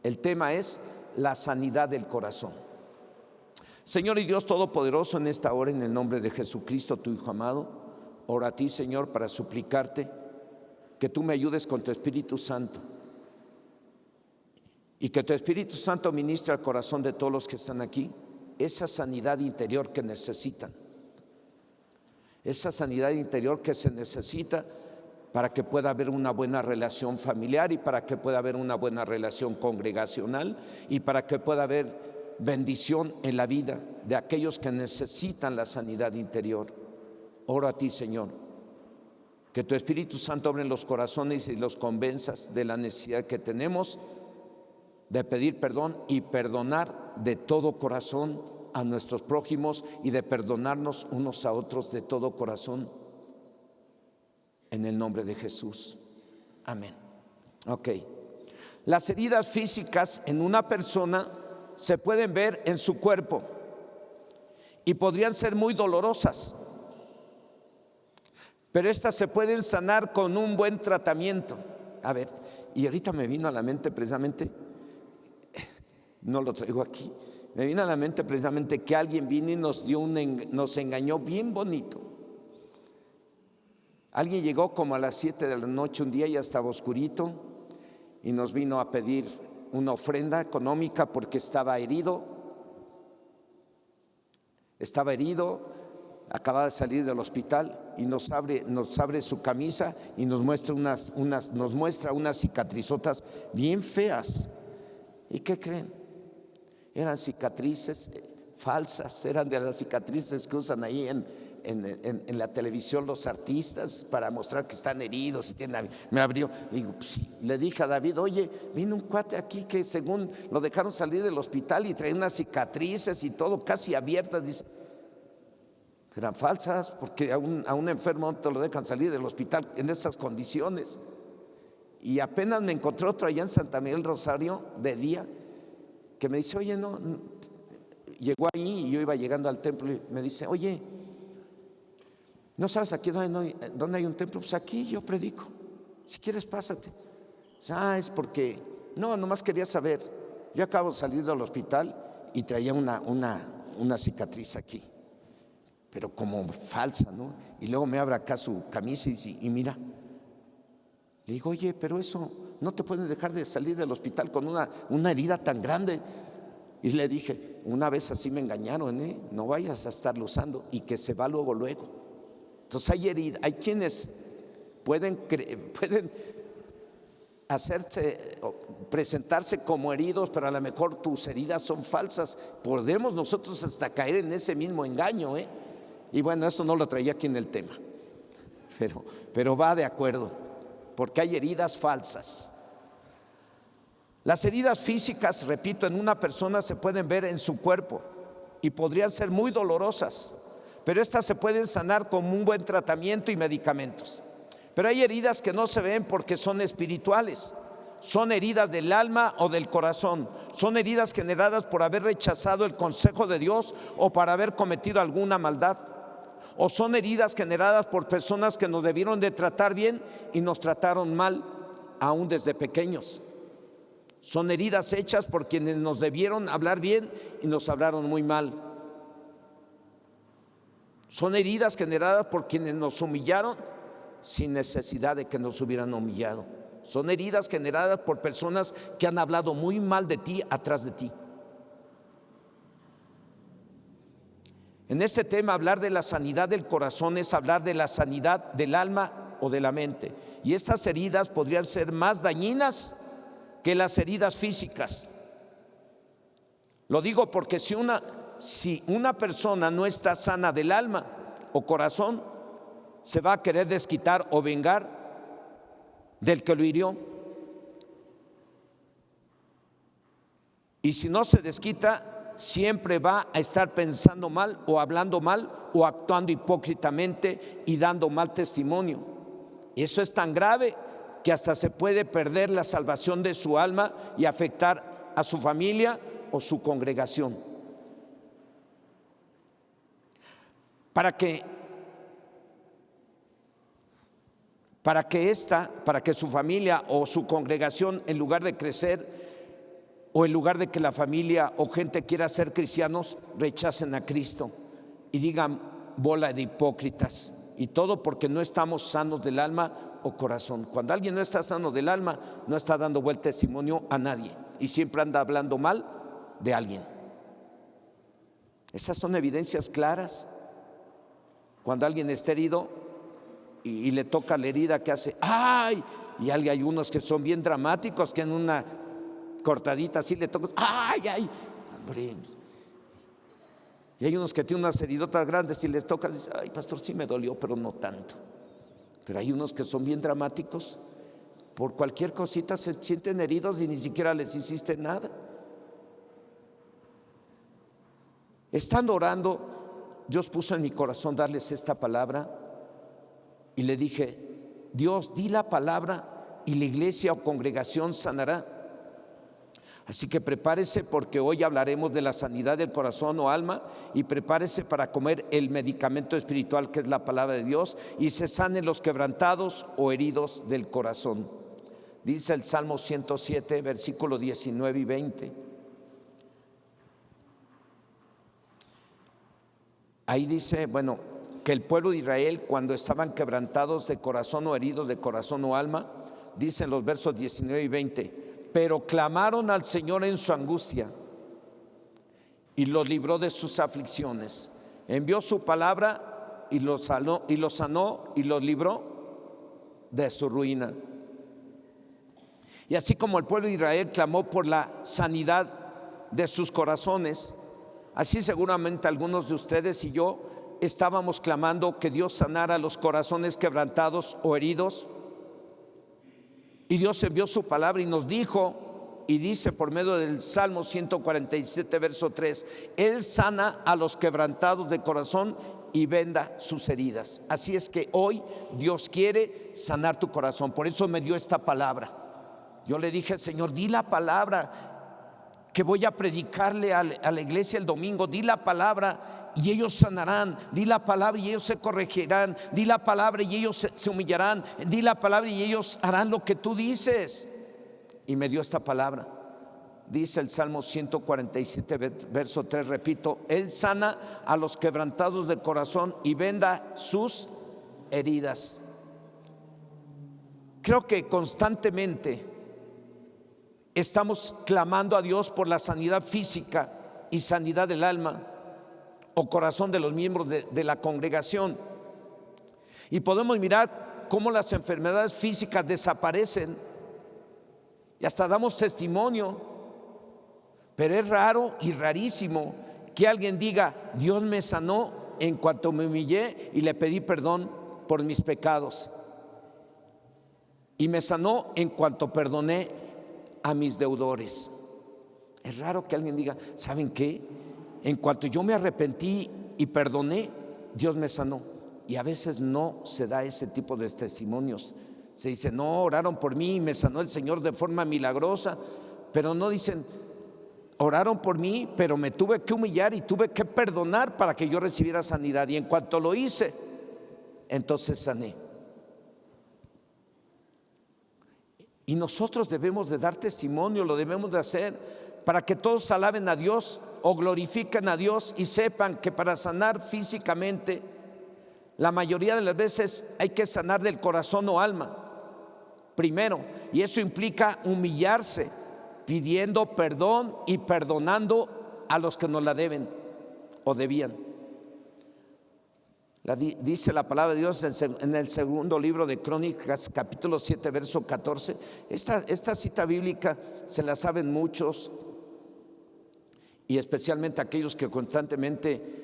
El tema es la sanidad del corazón. Señor y Dios Todopoderoso, en esta hora, en el nombre de Jesucristo, tu Hijo amado, oro a ti, Señor, para suplicarte que tú me ayudes con tu Espíritu Santo y que tu Espíritu Santo ministre al corazón de todos los que están aquí esa sanidad interior que necesitan, esa sanidad interior que se necesita para que pueda haber una buena relación familiar y para que pueda haber una buena relación congregacional y para que pueda haber bendición en la vida de aquellos que necesitan la sanidad interior. Oro a ti, Señor, que tu Espíritu Santo obre en los corazones y los convenzas de la necesidad que tenemos de pedir perdón y perdonar de todo corazón a nuestros prójimos y de perdonarnos unos a otros de todo corazón, en el nombre de Jesús. Amén. Ok. Las heridas físicas en una persona se pueden ver en su cuerpo y podrían ser muy dolorosas, pero estas se pueden sanar con un buen tratamiento. A ver, y ahorita me vino a la mente precisamente, no lo traigo aquí, me vino a la mente precisamente que alguien vino y nos engañó bien bonito. Alguien llegó como a las 7 de la noche un día, ya estaba oscurito, y nos vino a pedir una ofrenda económica porque estaba herido, acababa de salir del hospital y nos abre su camisa y nos muestra unas cicatrizotas bien feas. ¿Y qué creen? Eran cicatrices falsas, eran de las cicatrices que usan ahí en la televisión los artistas para mostrar que están heridos. Me abrió, le dije a David, oye, vino un cuate aquí que según lo dejaron salir del hospital y traía unas cicatrices y todo casi abiertas. Dice, eran falsas, porque a un enfermo no te lo dejan salir del hospital en esas condiciones. Y apenas me encontré otro allá en Santa Miguel Rosario de día, que me dice, oye, no, llegó ahí y yo iba llegando al templo y me dice, oye, ¿no sabes aquí dónde hay un templo? Pues aquí yo predico, si quieres pásate. Es porque, no, nomás quería saber, yo acabo de salir del hospital y traía una cicatriz aquí, pero como falsa, ¿no? Y luego me abre acá su camisa y mira, le digo, oye, pero eso, no te pueden dejar de salir del hospital con una herida tan grande. Y le dije, una vez así me engañaron, no vayas a estarlo usando, y que se va luego. Entonces hay heridas, hay quienes pueden presentarse como heridos, pero a lo mejor tus heridas son falsas. Podemos nosotros hasta caer en ese mismo engaño, Y bueno, eso no lo traía aquí en el tema, pero va de acuerdo, porque hay heridas falsas. Las heridas físicas, repito, en una persona se pueden ver en su cuerpo y podrían ser muy dolorosas, pero estas se pueden sanar con un buen tratamiento y medicamentos. Pero hay heridas que no se ven porque son espirituales. Son heridas del alma o del corazón. Son heridas generadas por haber rechazado el consejo de Dios o por haber cometido alguna maldad. O son heridas generadas por personas que nos debieron de tratar bien y nos trataron mal, aún desde pequeños. Son heridas hechas por quienes nos debieron hablar bien y nos hablaron muy mal. Son heridas generadas por quienes nos humillaron sin necesidad de que nos hubieran humillado. Son heridas generadas por personas que han hablado muy mal de ti atrás de ti. En este tema, hablar de la sanidad del corazón es hablar de la sanidad del alma o de la mente. Y estas heridas podrían ser más dañinas que las heridas físicas. Lo digo porque si una persona no está sana del alma o corazón, se va a querer desquitar o vengar del que lo hirió. Y si no se desquita, siempre va a estar pensando mal o hablando mal o actuando hipócritamente y dando mal testimonio. Eso es tan grave que hasta se puede perder la salvación de su alma y afectar a su familia o su congregación. Para que su familia o su congregación, en lugar de crecer, O en lugar de que la familia o gente quiera ser cristianos, rechacen a Cristo y digan bola de hipócritas. Y todo porque no estamos sanos del alma o corazón. Cuando alguien no está sano del alma, no está dando buen testimonio a nadie y siempre anda hablando mal de alguien. Esas son evidencias claras. Cuando alguien está herido y le toca la herida, que hace ¡ay! Y hay unos que son bien dramáticos, que en una cortadita así le tocan ¡ay! ¡Ay! Hombre. Y hay unos que tienen unas heridotas grandes y les toca y dicen: ¡ay, pastor, sí me dolió, pero no tanto! Pero hay unos que son bien dramáticos, por cualquier cosita se sienten heridos y ni siquiera les hiciste nada. Estando orando, Dios puso en mi corazón darles esta palabra y le dije: Dios, di la palabra y la iglesia o congregación sanará. Así que prepárese, porque hoy hablaremos de la sanidad del corazón o alma, y prepárese para comer el medicamento espiritual que es la palabra de Dios, y se sanen los quebrantados o heridos del corazón. Dice el Salmo 107, versículo 19 y 20. Ahí dice, que el pueblo de Israel, cuando estaban quebrantados de corazón o heridos de corazón o alma, dicen los versos 19 y 20: pero clamaron al Señor en su angustia y los libró de sus aflicciones. Envió su palabra y los sanó y los libró de su ruina. Y así como el pueblo de Israel clamó por la sanidad de sus corazones, así seguramente algunos de ustedes y yo estábamos clamando que Dios sanara los corazones quebrantados o heridos. Y Dios envió su palabra y nos dijo, y dice por medio del Salmo 147, verso 3: Él sana a los quebrantados de corazón y venda sus heridas. Así es que hoy Dios quiere sanar tu corazón. Por eso me dio esta palabra. Yo le dije: Señor, di la palabra que voy a predicarle a la iglesia el domingo. Di la palabra y ellos sanarán. Di la palabra y ellos se corregirán. Di la palabra y ellos se humillarán. Di la palabra y ellos harán lo que tú dices. Y me dio esta palabra. Dice el Salmo 147, verso 3, repito: Él sana a los quebrantados de corazón y venda sus heridas. Creo que constantemente estamos clamando a Dios por la sanidad física y sanidad del alma o corazón de los miembros de la congregación. Y podemos mirar cómo las enfermedades físicas desaparecen y hasta damos testimonio. Pero es raro y rarísimo que alguien diga: Dios me sanó en cuanto me humillé y le pedí perdón por mis pecados, y me sanó en cuanto perdoné a mis deudores. Es raro que alguien diga: ¿saben qué? En cuanto yo me arrepentí y perdoné, Dios me sanó. Y a veces no se da ese tipo de testimonios. Se dice: no, oraron por mí y me sanó el Señor de forma milagrosa. Pero no dicen: oraron por mí, pero me tuve que humillar y tuve que perdonar para que yo recibiera sanidad. Y en cuanto lo hice, entonces sané. Y nosotros debemos de dar testimonio, lo debemos de hacer, para que todos alaben a Dios o glorifiquen a Dios y sepan que para sanar físicamente, la mayoría de las veces hay que sanar del corazón o alma primero, y eso implica humillarse, pidiendo perdón y perdonando a los que nos la deben o debían. Dice la palabra de Dios en el segundo libro de Crónicas, capítulo 7, verso 14. Esta cita bíblica se la saben muchos, y especialmente aquellos que constantemente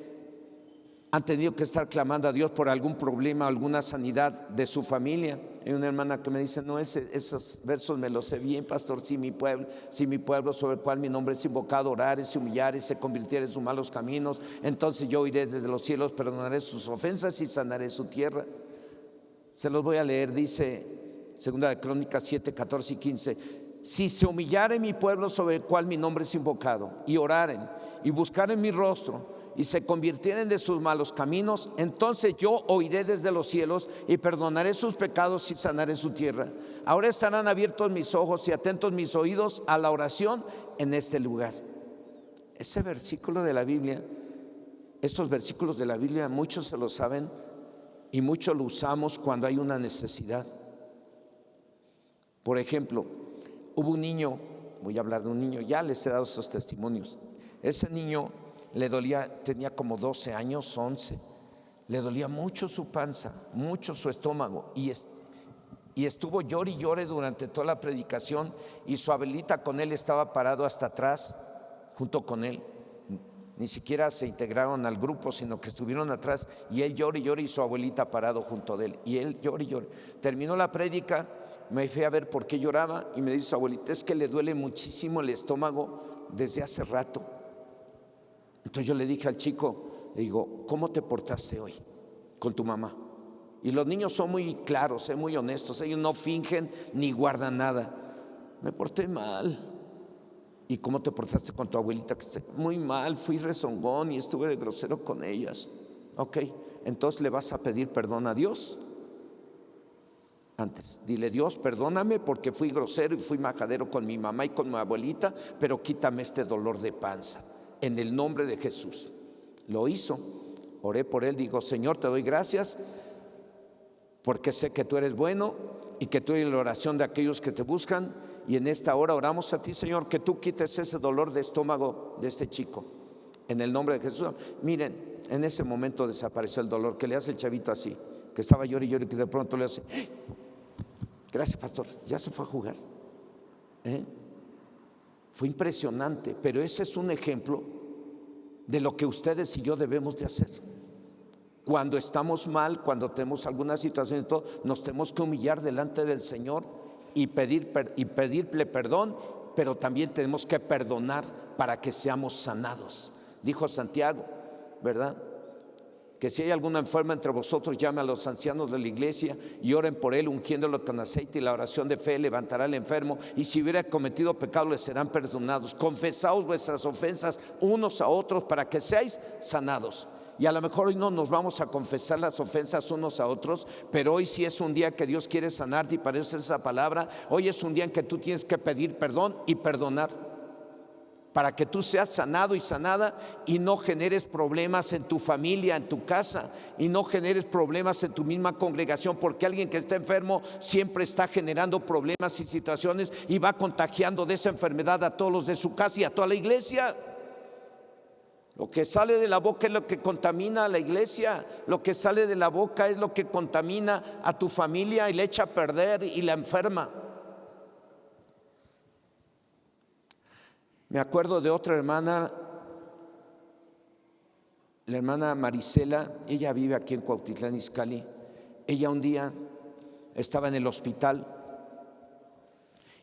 han tenido que estar clamando a Dios por algún problema, alguna sanidad de su familia. Hay una hermana que me dice: no, esos versos me los sé bien, pastor. Si mi pueblo sobre el cual mi nombre es invocado orare, se humillare, se convirtiere en sus malos caminos, entonces yo iré desde los cielos, perdonaré sus ofensas y sanaré su tierra. Se los voy a leer. Dice segunda de Crónicas 7, 14 y 15: si se humillare mi pueblo sobre el cual mi nombre es invocado, y oraren y buscaren mi rostro, y se convirtieren de sus malos caminos, entonces yo oiré desde los cielos y perdonaré sus pecados y sanaré su tierra. Ahora estarán abiertos mis ojos y atentos mis oídos a la oración en este lugar. Ese versículo de la Biblia, estos versículos de la Biblia, muchos se lo saben y muchos lo usamos cuando hay una necesidad. Por ejemplo, hubo un niño, voy a hablar de un niño, ya les he dado esos testimonios. Ese niño le dolía, tenía como 12 años, 11, le dolía mucho su panza, mucho su estómago, y estuvo llore y llore durante toda la predicación, y su abuelita con él estaba parado hasta atrás junto con él. Ni siquiera se integraron al grupo, sino que estuvieron atrás, y él llore y llore y su abuelita parado junto de él, y él llore y llore. Terminó la prédica, me fui a ver por qué lloraba y me dice su abuelita: es que le duele muchísimo el estómago desde hace rato. Entonces yo le dije al chico, le digo: ¿cómo te portaste hoy con tu mamá? Y los niños son muy claros, muy honestos, ellos no fingen ni guardan nada. Me porté mal. ¿Y cómo te portaste con tu abuelita? Muy mal, fui rezongón y estuve de grosero con ellas. Ok, entonces le vas a pedir perdón a Dios. Antes, dile: Dios, perdóname porque fui grosero y fui majadero con mi mamá y con mi abuelita, pero quítame este dolor de panza, en el nombre de Jesús. Lo hizo, oré por él, digo: Señor, te doy gracias porque sé que tú eres bueno y que tú eres la oración de aquellos que te buscan, y en esta hora oramos a ti, Señor, que tú quites ese dolor de estómago de este chico, en el nombre de Jesús. Miren, en ese momento desapareció el dolor. Que le hace el chavito así, que estaba llorando y llorando, que de pronto le hace: gracias, pastor, ya se fue a jugar. Fue impresionante, pero ese es un ejemplo de lo que ustedes y yo debemos de hacer. Cuando estamos mal, cuando tenemos alguna situación y todo, nos tenemos que humillar delante del Señor y pedirle perdón, pero también tenemos que perdonar para que seamos sanados. Dijo Santiago, ¿verdad?, que si hay alguna enferma entre vosotros, llame a los ancianos de la iglesia y oren por él, ungiéndolo con aceite, y la oración de fe levantará al enfermo, y si hubiera cometido pecado le serán perdonados. Confesaos vuestras ofensas unos a otros para que seáis sanados. Y a lo mejor hoy no nos vamos a confesar las ofensas unos a otros, pero hoy sí es un día que Dios quiere sanarte, y para eso es esa palabra. Hoy es un día en que tú tienes que pedir perdón y perdonar, para que tú seas sanado y sanada y no generes problemas en tu familia, en tu casa, y no generes problemas en tu misma congregación, porque alguien que está enfermo siempre está generando problemas y situaciones y va contagiando de esa enfermedad a todos los de su casa y a toda la iglesia. Lo que sale de la boca es lo que contamina a la iglesia, lo que sale de la boca es lo que contamina a tu familia y le echa a perder y la enferma. Me acuerdo de otra hermana, la hermana Marisela. Ella vive aquí en Cuautitlán Izcalli. Ella un día estaba en el hospital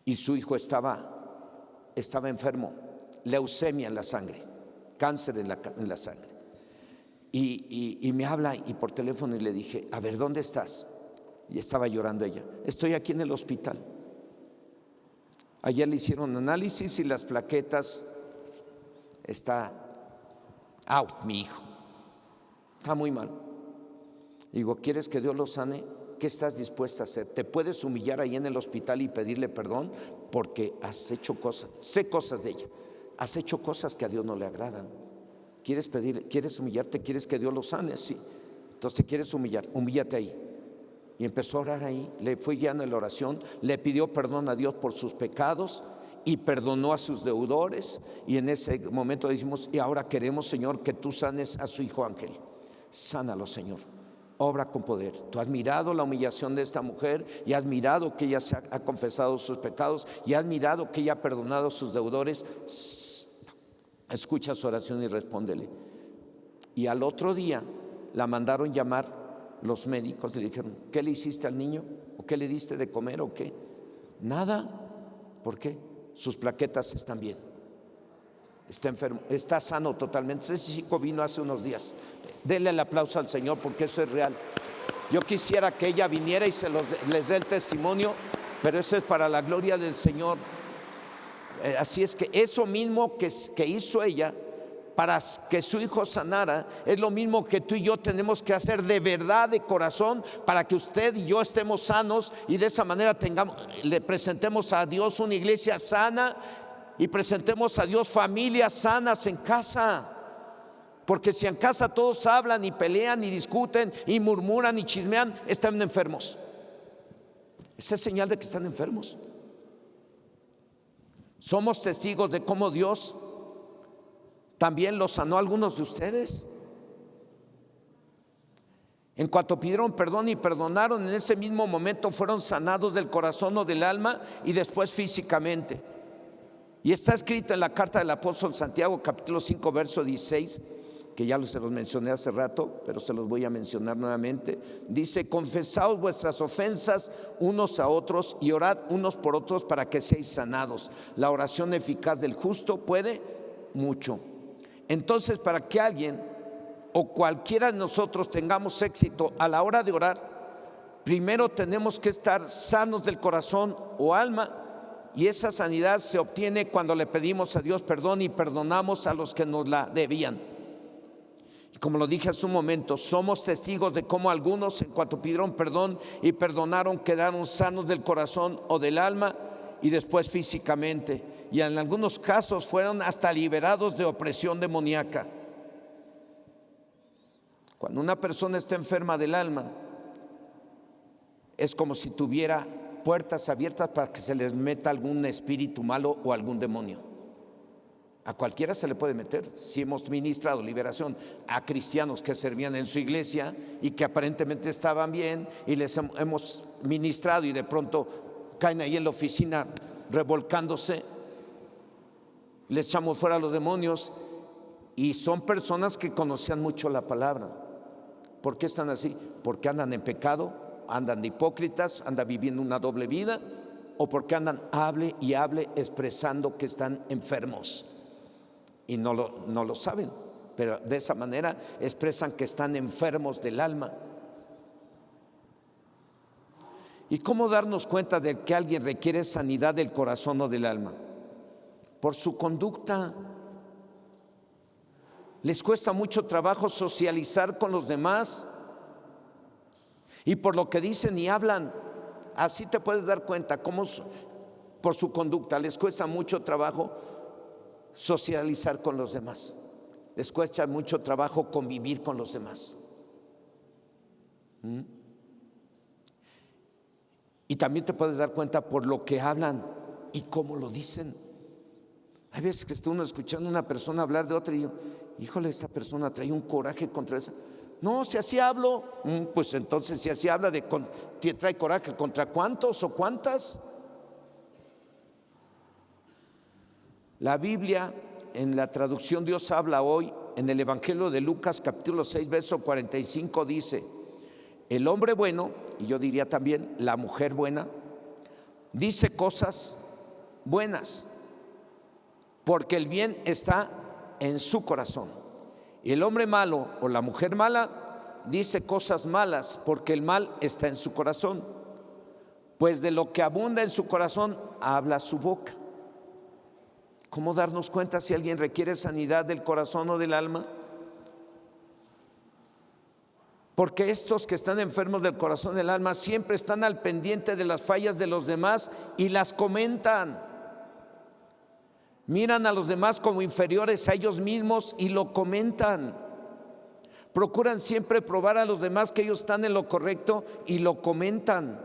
y su hijo estaba enfermo, leucemia en la sangre, cáncer en la sangre. Y me habla y por teléfono, y le dije: a ver, ¿dónde estás? Y estaba llorando ella: estoy aquí en el hospital. Ayer le hicieron análisis y las plaquetas, está out, mi hijo, está muy mal. Digo: ¿quieres que Dios lo sane? ¿Qué estás dispuesta a hacer? ¿Te puedes humillar ahí en el hospital y pedirle perdón? Porque has hecho cosas, sé cosas de ella, has hecho cosas que a Dios no le agradan. ¿Quieres humillarte? ¿Quieres que Dios lo sane? Sí. Entonces, ¿te quieres humillar? Humíllate ahí. Y empezó a orar ahí, le fue guiando en la oración, le pidió perdón a Dios por sus pecados y perdonó a sus deudores. Y en ese momento decimos: y ahora queremos, Señor, que tú sanes a su hijo Ángel. Sánalo, Señor, obra con poder. Tú has mirado la humillación de esta mujer y has mirado que ella ha confesado sus pecados y has mirado que ella ha perdonado a sus deudores. Escucha su oración y respóndele. Y al otro día la mandaron llamar los médicos. Le dijeron: ¿qué le hiciste al niño? ¿O qué le diste de comer o qué? Nada. ¿Por qué? Sus plaquetas están bien, está enfermo, está sano totalmente. Ese chico vino hace unos días. Denle el aplauso al Señor, porque eso es real. Yo quisiera que ella viniera y les dé el testimonio, pero eso es para la gloria del Señor. Así es que eso mismo que hizo ella, para que su hijo sanara, es lo mismo que tú y yo tenemos que hacer de verdad, de corazón, para que usted y yo estemos sanos y de esa manera le presentemos a Dios una iglesia sana y presentemos a Dios familias sanas en casa. Porque si en casa todos hablan y pelean y discuten y murmuran y chismean, están enfermos. Esa es señal de que están enfermos. Somos testigos de cómo Dios también los sanó a algunos de ustedes. En cuanto pidieron perdón y perdonaron, en ese mismo momento fueron sanados del corazón o del alma y después físicamente. Y está escrito en la carta del apóstol Santiago, capítulo 5, verso 16, que ya se los mencioné hace rato, pero se los voy a mencionar nuevamente. Dice: confesaos vuestras ofensas unos a otros y orad unos por otros para que seáis sanados. La oración eficaz del justo puede mucho. Entonces, para que alguien o cualquiera de nosotros tengamos éxito a la hora de orar, primero tenemos que estar sanos del corazón o alma, y esa sanidad se obtiene cuando le pedimos a Dios perdón y perdonamos a los que nos la debían. Y como lo dije hace un momento, somos testigos de cómo algunos, en cuanto pidieron perdón y perdonaron, quedaron sanos del corazón o del alma y después físicamente. Y en algunos casos fueron hasta liberados de opresión demoníaca. Cuando una persona está enferma del alma, es como si tuviera puertas abiertas para que se les meta algún espíritu malo o algún demonio. A cualquiera se le puede meter. Si hemos ministrado liberación a cristianos que servían en su iglesia y que aparentemente estaban bien, y les hemos ministrado y de pronto caen ahí en la oficina revolcándose, les echamos fuera a los demonios, y son personas que conocían mucho la palabra. ¿Por qué están así? Porque andan en pecado, andan de hipócritas, andan viviendo una doble vida, o porque andan hable y hable expresando que están enfermos y no lo saben, pero de esa manera expresan que están enfermos del alma. ¿Y cómo darnos cuenta de que alguien requiere sanidad del corazón o del alma? Por su conducta. Les cuesta mucho trabajo socializar con los demás, y por lo que dicen y hablan, así te puedes dar cuenta cómo por su conducta les cuesta mucho trabajo socializar con los demás, les cuesta mucho trabajo convivir con los demás. Y también te puedes dar cuenta por lo que hablan y cómo lo dicen. Hay veces que está uno escuchando a una persona hablar de otra y digo: híjole, esta persona trae un coraje contra esa. No, si así hablo, pues entonces si así habla trae coraje contra cuántos o cuántas. La Biblia, en la traducción Dios habla hoy, en el Evangelio de Lucas capítulo 6 verso 45 dice: el hombre bueno, y yo diría también la mujer buena, dice cosas buenas porque el bien está en su corazón. Y el hombre malo o la mujer mala dice cosas malas porque el mal está en su corazón. Pues de lo que abunda en su corazón habla su boca. ¿Cómo darnos cuenta si alguien requiere sanidad del corazón o del alma? Porque estos que están enfermos del corazón y del alma siempre están al pendiente de las fallas de los demás y las comentan. Miran a los demás como inferiores a ellos mismos y lo comentan. Procuran siempre probar a los demás que ellos están en lo correcto y lo comentan.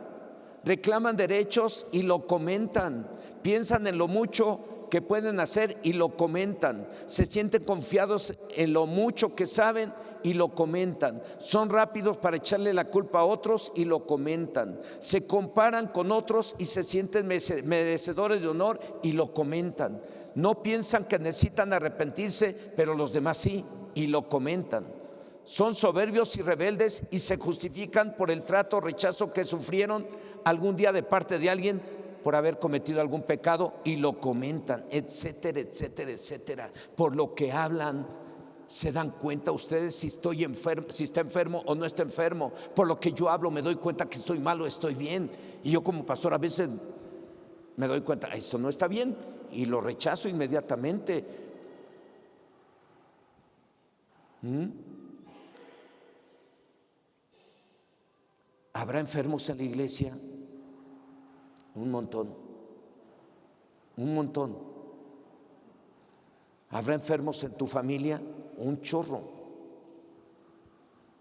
Reclaman derechos y lo comentan. Piensan en lo mucho que pueden hacer y lo comentan. Se sienten confiados en lo mucho que saben y lo comentan. Son rápidos para echarle la culpa a otros y lo comentan. Se comparan con otros y se sienten merecedores de honor y lo comentan. No piensan que necesitan arrepentirse, pero los demás sí, y lo comentan. Son soberbios y rebeldes y se justifican por el trato o rechazo que sufrieron algún día de parte de alguien por haber cometido algún pecado y lo comentan, etcétera, etcétera, etcétera. Por lo que hablan, se dan cuenta ustedes si estoy enfermo, si está enfermo o no está enfermo. Por lo que yo hablo me doy cuenta que estoy mal o estoy bien. Y yo como pastor a veces me doy cuenta, esto no está bien, y lo rechazo inmediatamente. ¿Mm? ¿Habrá enfermos en la iglesia? Un montón, un montón. ¿Habrá enfermos en tu familia? Un chorro.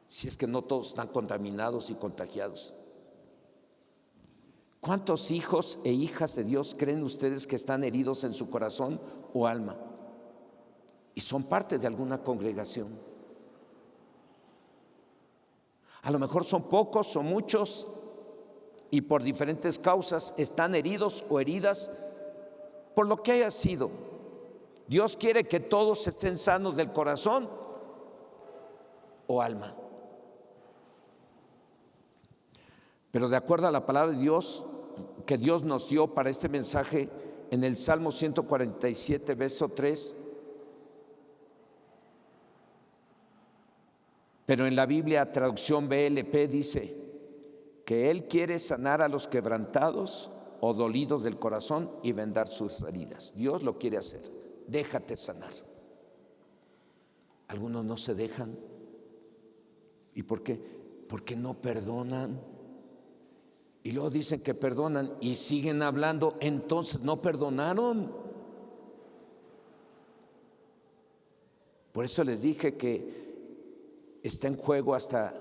Si es que no todos están contaminados y contagiados. ¿Cuántos hijos e hijas de Dios creen ustedes que están heridos en su corazón o alma y son parte de alguna congregación? A lo mejor son pocos o muchos y por diferentes causas están heridos o heridas por lo que haya sido. Dios quiere que todos estén sanos del corazón o alma. Pero de acuerdo a la palabra de Dios que Dios nos dio para este mensaje en el Salmo 147, verso 3, pero en la Biblia traducción BLP dice que Él quiere sanar a los quebrantados o dolidos del corazón y vendar sus heridas. Dios lo quiere hacer. Déjate sanar. Algunos no se dejan. ¿Y por qué? Porque no perdonan. Y luego dicen que perdonan y siguen hablando, entonces no perdonaron. Por eso les dije que está en juego hasta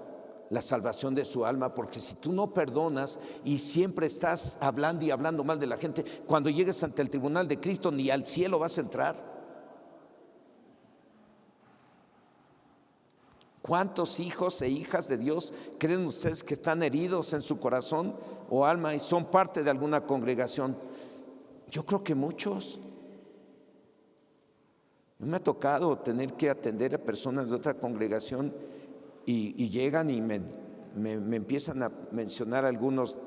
la salvación de su alma, porque si tú no perdonas y siempre estás hablando y hablando mal de la gente, cuando llegues ante el tribunal de Cristo ni al cielo vas a entrar. ¿Cuántos hijos e hijas de Dios creen ustedes que están heridos en su corazón o alma y son parte de alguna congregación? Yo creo que muchos. Me ha tocado tener que atender a personas de otra congregación y llegan y me empiezan a mencionar algunos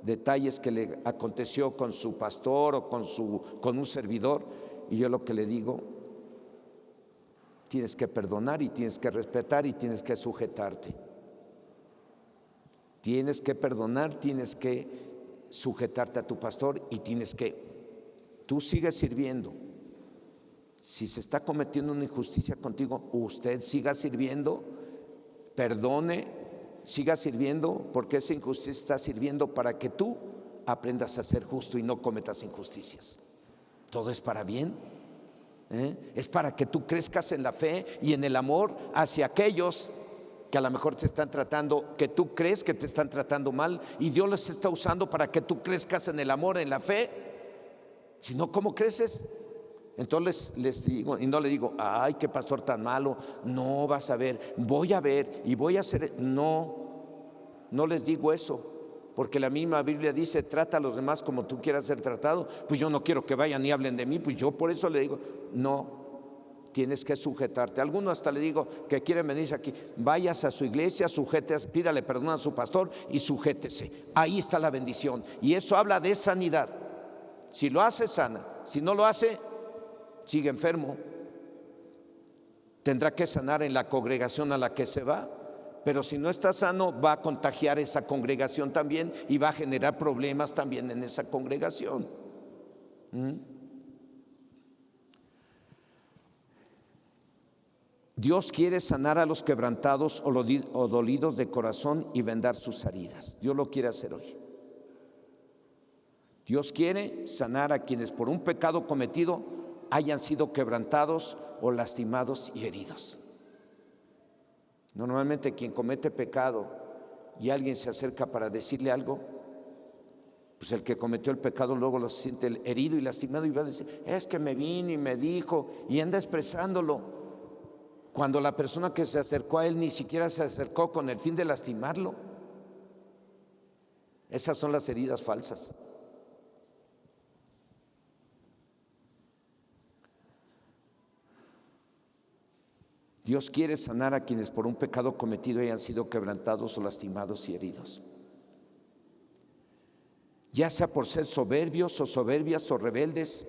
detalles que le aconteció con su pastor o con un servidor, y yo lo que le digo: tienes que perdonar y tienes que respetar y tienes que sujetarte. Tienes que perdonar, tienes que sujetarte a tu pastor y tienes que, tú sigues sirviendo. Si se está cometiendo una injusticia contigo, usted siga sirviendo, perdone, siga sirviendo, porque esa injusticia está sirviendo para que tú aprendas a ser justo y no cometas injusticias. Todo es para bien. Es para que tú crezcas en la fe y en el amor hacia aquellos que a lo mejor te están tratando, que tú crees que te están tratando mal, y Dios les está usando para que tú crezcas en el amor, en la fe. Si no, ¿cómo creces? Entonces les digo, y no le digo: ay, qué pastor tan malo, no, vas a ver, voy a ver y voy a hacer. No les digo eso, porque la misma Biblia dice: trata a los demás como tú quieras ser tratado. Pues yo no quiero que vayan y hablen de mí, pues yo por eso le digo: no, tienes que sujetarte. A algunos hasta le digo que quieren venirse aquí: vayas a su iglesia, sujétese, pídale perdón a su pastor y sujétese. Ahí está la bendición, y eso habla de sanidad. Si lo hace, sana. Si no lo hace, sigue enfermo. Tendrá que sanar en la congregación a la que se va. Pero si no está sano, va a contagiar esa congregación también y va a generar problemas también en esa congregación. Dios quiere sanar a los quebrantados o dolidos de corazón y vendar sus heridas. Dios lo quiere hacer hoy. Dios quiere sanar a quienes por un pecado cometido hayan sido quebrantados o lastimados y heridos. Normalmente quien comete pecado y alguien se acerca para decirle algo, pues el que cometió el pecado luego lo siente herido y lastimado y va a decir: es que me vino y me dijo, y anda expresándolo, cuando la persona que se acercó a él ni siquiera se acercó con el fin de lastimarlo. Esas son las heridas falsas. Dios quiere sanar a quienes por un pecado cometido hayan sido quebrantados o lastimados y heridos, ya sea por ser soberbios o soberbias o rebeldes.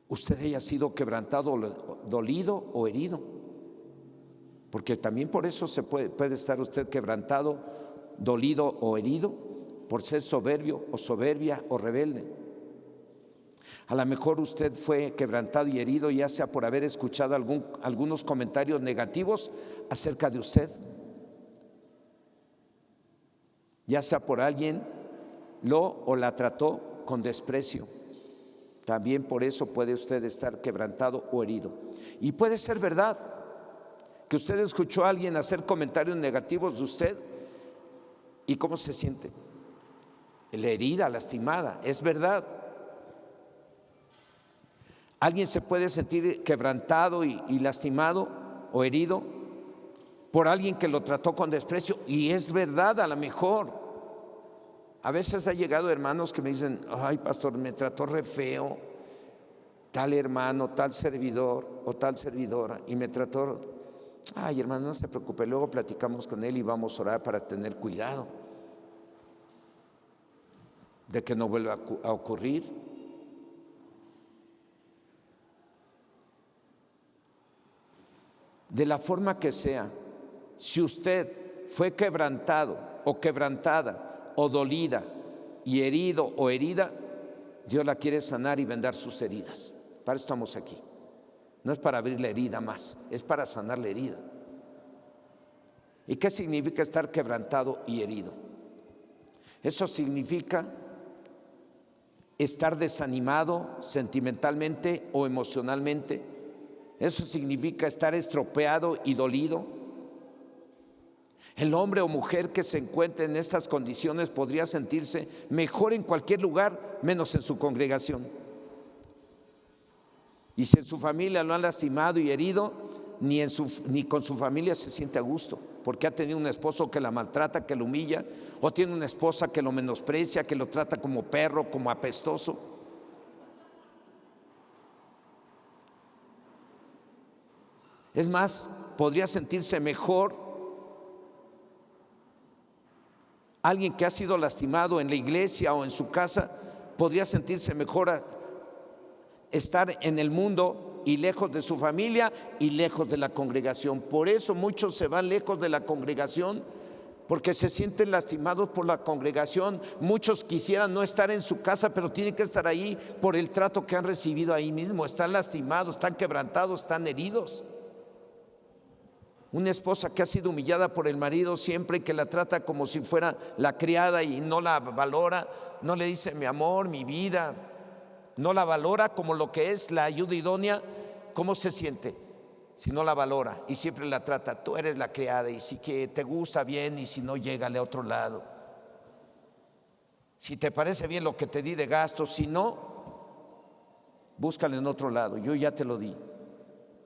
Usted haya sido quebrantado, dolido o herido, porque también por eso puede estar usted quebrantado, dolido o herido, por ser soberbio o soberbia o rebelde. A lo mejor usted fue quebrantado y herido, ya sea por haber escuchado algunos comentarios negativos acerca de usted, ya sea por alguien lo o la trató con desprecio. También por eso puede usted estar quebrantado o herido. Y puede ser verdad que usted escuchó a alguien hacer comentarios negativos de usted. ¿Y cómo se siente? La herida, lastimada, es verdad. Alguien se puede sentir quebrantado y lastimado o herido por alguien que lo trató con desprecio, y es verdad. A lo mejor a veces ha llegado hermanos que me dicen: ay, pastor, me trató re feo tal hermano, tal servidor o tal servidora, y me trató. Ay, hermano, no se preocupe, luego platicamos con él y vamos a orar para tener cuidado de que no vuelva a ocurrir. De la forma que sea, si usted fue quebrantado o quebrantada o dolida y herido o herida, Dios la quiere sanar y vendar sus heridas. Para eso estamos aquí. No es para abrir la herida más, es para sanar la herida. ¿Y qué significa estar quebrantado y herido? Eso significa estar desanimado sentimentalmente o emocionalmente. Eso significa estar estropeado y dolido. El hombre o mujer que se encuentre en estas condiciones podría sentirse mejor en cualquier lugar, menos en su congregación. Y si en su familia lo han lastimado y herido, ni con su familia se siente a gusto, porque ha tenido un esposo que la maltrata, que lo humilla, o tiene una esposa que lo menosprecia, que lo trata como perro, como apestoso. Es más, podría sentirse mejor alguien que ha sido lastimado en la iglesia o en su casa, podría sentirse mejor a estar en el mundo y lejos de su familia y lejos de la congregación. Por eso muchos se van lejos de la congregación, porque se sienten lastimados por la congregación. Muchos quisieran no estar en su casa, pero tienen que estar ahí por el trato que han recibido ahí mismo. Están lastimados, están quebrantados, están heridos. Una esposa que ha sido humillada por el marido siempre, y que la trata como si fuera la criada y no la valora, no le dice mi amor, mi vida, no la valora como lo que es la ayuda idónea. ¿Cómo se siente si no la valora? Y siempre la trata: tú eres la criada, y si que te gusta bien, y si no, llégale a otro lado. Si te parece bien lo que te di de gastos, si no, búscale en otro lado, yo ya te lo di.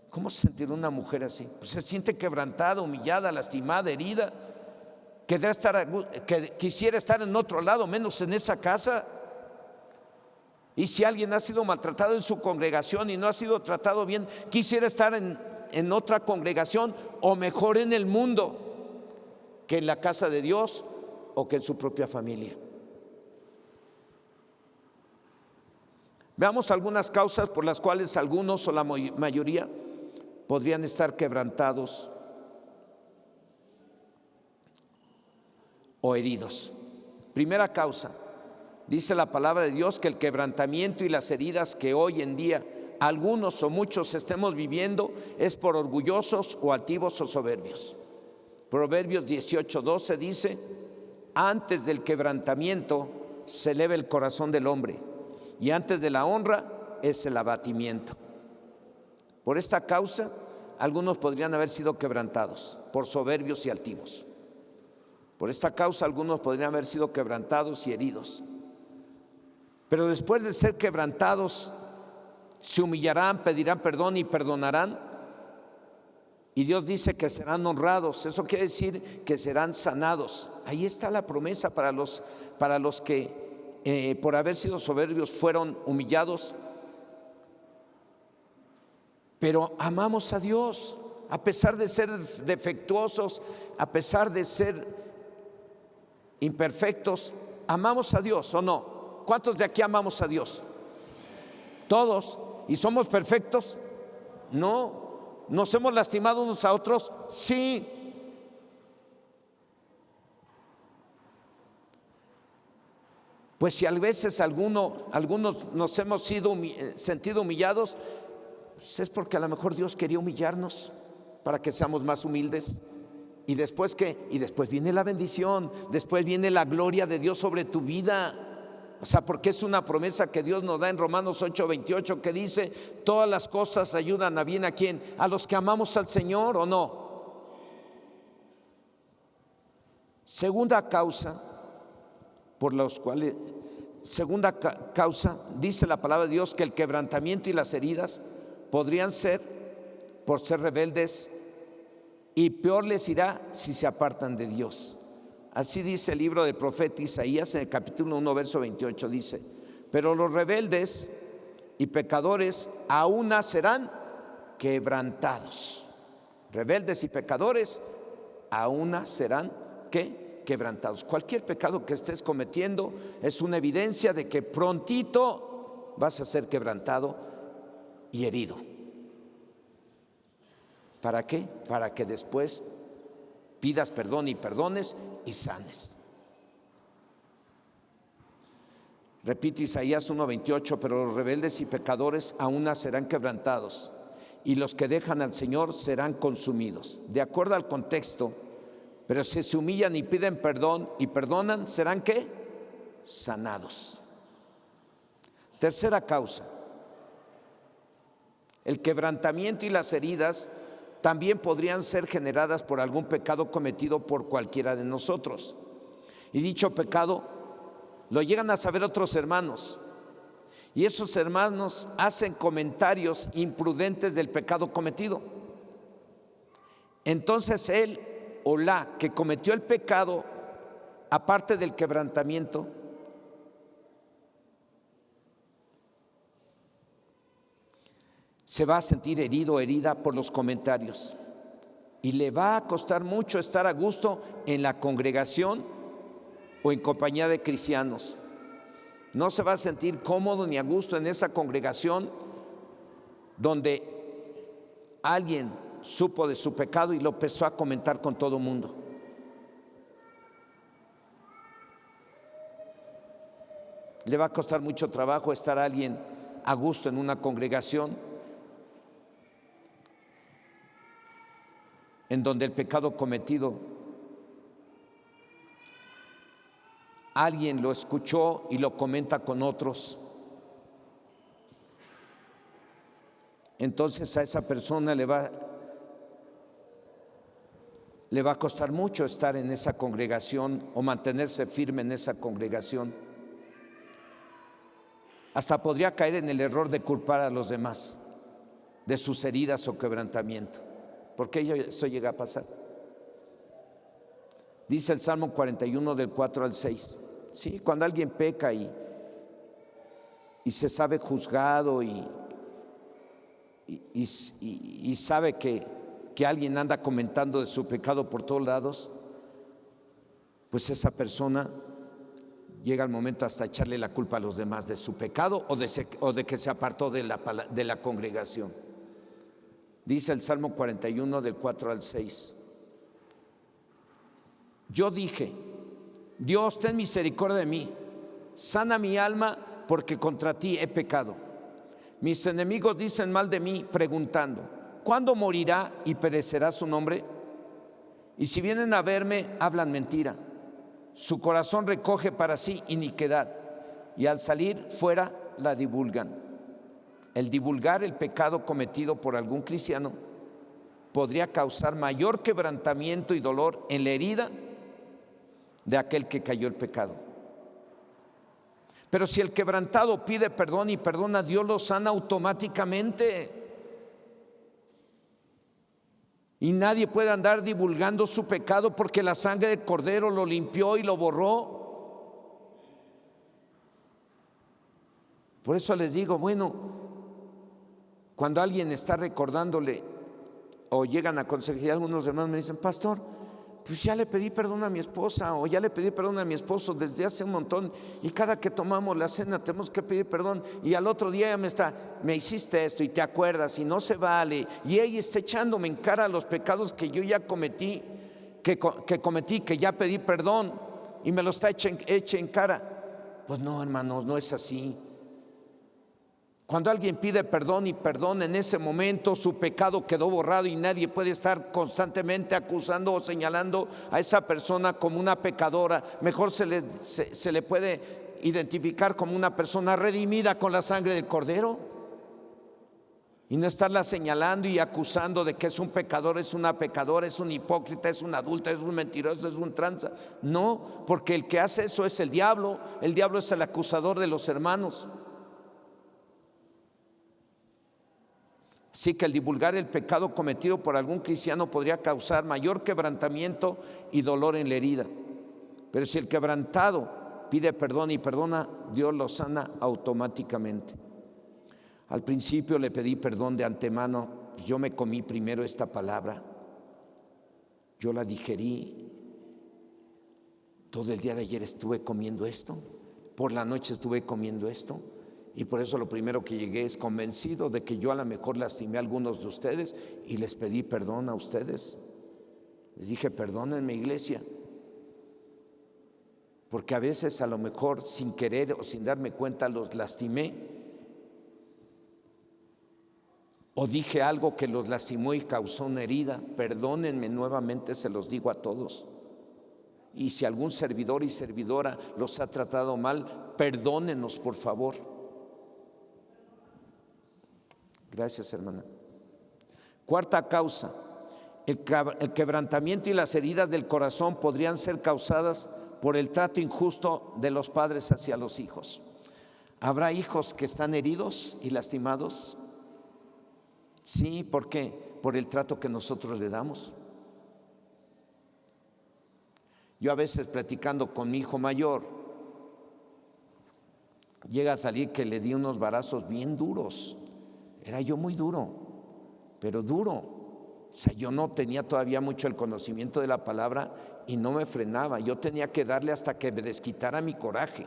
¿Cómo se sentirá una mujer así? Pues se siente quebrantada, humillada, lastimada, herida, que quisiera estar en otro lado, menos en esa casa. Y si alguien ha sido maltratado en su congregación y no ha sido tratado bien, quisiera estar en otra congregación, o mejor en el mundo que en la casa de Dios o que en su propia familia. Veamos algunas causas por las cuales algunos o la mayoría podrían estar quebrantados o heridos. Primera causa, dice la palabra de Dios que el quebrantamiento y las heridas que hoy en día algunos o muchos estemos viviendo es por orgullosos o altivos o soberbios. Proverbios 18:12 dice: antes del quebrantamiento se eleva el corazón del hombre, y antes de la honra es el abatimiento. Por esta causa, algunos podrían haber sido quebrantados por soberbios y altivos. Por esta causa, algunos podrían haber sido quebrantados y heridos. Pero después de ser quebrantados, se humillarán, pedirán perdón y perdonarán. Y Dios dice que serán honrados. Eso quiere decir que serán sanados. Ahí está la promesa para los que por haber sido soberbios fueron humillados. Pero amamos a Dios, a pesar de ser defectuosos, a pesar de ser imperfectos, amamos a Dios, ¿o no? ¿Cuántos de aquí amamos a Dios? Todos. ¿Y somos perfectos? No. ¿Nos hemos lastimado unos a otros? Sí. Pues si a veces algunos nos hemos sentido humillados, pues es porque a lo mejor Dios quería humillarnos para que seamos más humildes. ¿Y después qué? Y después viene la bendición, después viene la gloria de Dios sobre tu vida. O sea, porque es una promesa que Dios nos da en Romanos 8:28, que dice: todas las cosas ayudan a bien ¿a quién? A los que amamos al Señor, ¿o no? Segunda causa dice la palabra de Dios que el quebrantamiento y las heridas podrían ser por ser rebeldes, y peor les irá si se apartan de Dios. Así dice el libro del profeta Isaías en el capítulo 1, verso 28, dice: pero los rebeldes y pecadores aún serán quebrantados. Rebeldes y pecadores aún serán quebrantados. Cualquier pecado que estés cometiendo es una evidencia de que prontito vas a ser quebrantado y herido. ¿Para qué? Para que después pidas perdón y perdones y sanes. Repito Isaías 1:28: pero los rebeldes y pecadores aún serán quebrantados, y los que dejan al Señor serán consumidos. De acuerdo al contexto, pero si se humillan y piden perdón y perdonan, ¿serán qué? Sanados. Tercera causa: el quebrantamiento y las heridas también podrían ser generadas por algún pecado cometido por cualquiera de nosotros. Y dicho pecado lo llegan a saber otros hermanos, y esos hermanos hacen comentarios imprudentes del pecado cometido. Entonces él o la que cometió el pecado, aparte del quebrantamiento, se va a sentir herido o herida por los comentarios, y le va a costar mucho estar a gusto en la congregación o en compañía de cristianos. No se va a sentir cómodo ni a gusto en esa congregación donde alguien supo de su pecado y lo empezó a comentar con todo el mundo. Le va a costar mucho trabajo estar alguien a gusto en una congregación en donde el pecado cometido alguien lo escuchó y lo comenta con otros. Entonces a esa persona le va a costar mucho estar en esa congregación o mantenerse firme en esa congregación. Hasta podría caer en el error de culpar a los demás de sus heridas o quebrantamiento, porque eso llega a pasar. Dice el Salmo 41 del 4 al 6. Sí, cuando alguien peca y se sabe juzgado y sabe que alguien anda comentando de su pecado por todos lados, pues esa persona llega el momento hasta echarle la culpa a los demás de su pecado o de que se apartó de la congregación. Dice el Salmo 41 del 4 al 6. Yo dije: Dios, ten misericordia de mí, sana mi alma, porque contra ti he pecado. Mis enemigos dicen mal de mí, preguntando: ¿cuándo morirá y perecerá su nombre? Y si vienen a verme, hablan mentira. Su corazón recoge para sí iniquidad, y al salir fuera la divulgan. El divulgar el pecado cometido por algún cristiano podría causar mayor quebrantamiento y dolor en la herida de aquel que cayó el pecado. Pero si el quebrantado pide perdón y perdona, Dios lo sana automáticamente. Y nadie puede andar divulgando su pecado, porque la sangre del Cordero lo limpió y lo borró. Por eso les digo, bueno, cuando alguien está recordándole o llegan a consejería, algunos hermanos me dicen: pastor, pues ya le pedí perdón a mi esposa, o ya le pedí perdón a mi esposo desde hace un montón, y cada que tomamos la cena tenemos que pedir perdón, y al otro día ya me hiciste esto y te acuerdas y no se vale, y ella está echándome en cara los pecados que yo ya cometí, que ya pedí perdón, y me lo está eche en cara. Pues no, hermanos, no es así. Cuando alguien pide perdón y perdón, en ese momento su pecado quedó borrado y nadie puede estar constantemente acusando o señalando a esa persona como una pecadora. Mejor se le puede identificar como una persona redimida con la sangre del Cordero, y no estarla señalando y acusando de que es un pecador, es una pecadora, es un hipócrita, es un adulto, es un mentiroso, es un tranza. No, porque el que hace eso es el diablo. El diablo es el acusador de los hermanos. Así que el divulgar el pecado cometido por algún cristiano podría causar mayor quebrantamiento y dolor en la herida. Pero si el quebrantado pide perdón y perdona, Dios lo sana automáticamente. Al principio le pedí perdón de antemano. Yo me comí primero esta palabra. Yo la digerí. Todo el día de ayer estuve comiendo esto. Por la noche estuve comiendo esto. Y por eso lo primero que llegué es convencido de que yo a lo mejor lastimé a algunos de ustedes y les pedí perdón a ustedes. Les dije, perdónenme, iglesia, porque a veces a lo mejor sin querer o sin darme cuenta los lastimé, o dije algo que los lastimó y causó una herida. Perdónenme nuevamente, se los digo a todos. Y si algún servidor y servidora los ha tratado mal, perdónenos, por favor. Gracias, hermana. Cuarta causa: el quebrantamiento y las heridas del corazón podrían ser causadas por el trato injusto de los padres hacia los hijos. ¿Habrá hijos que están heridos y lastimados? Sí, ¿por qué? Por el trato que nosotros le damos. Yo a veces platicando con mi hijo mayor, llega a salir que le di unos varazos bien duros. Era yo muy duro, pero duro. O sea, yo no tenía todavía mucho el conocimiento de la palabra y no me frenaba. Yo tenía que darle hasta que me desquitara mi coraje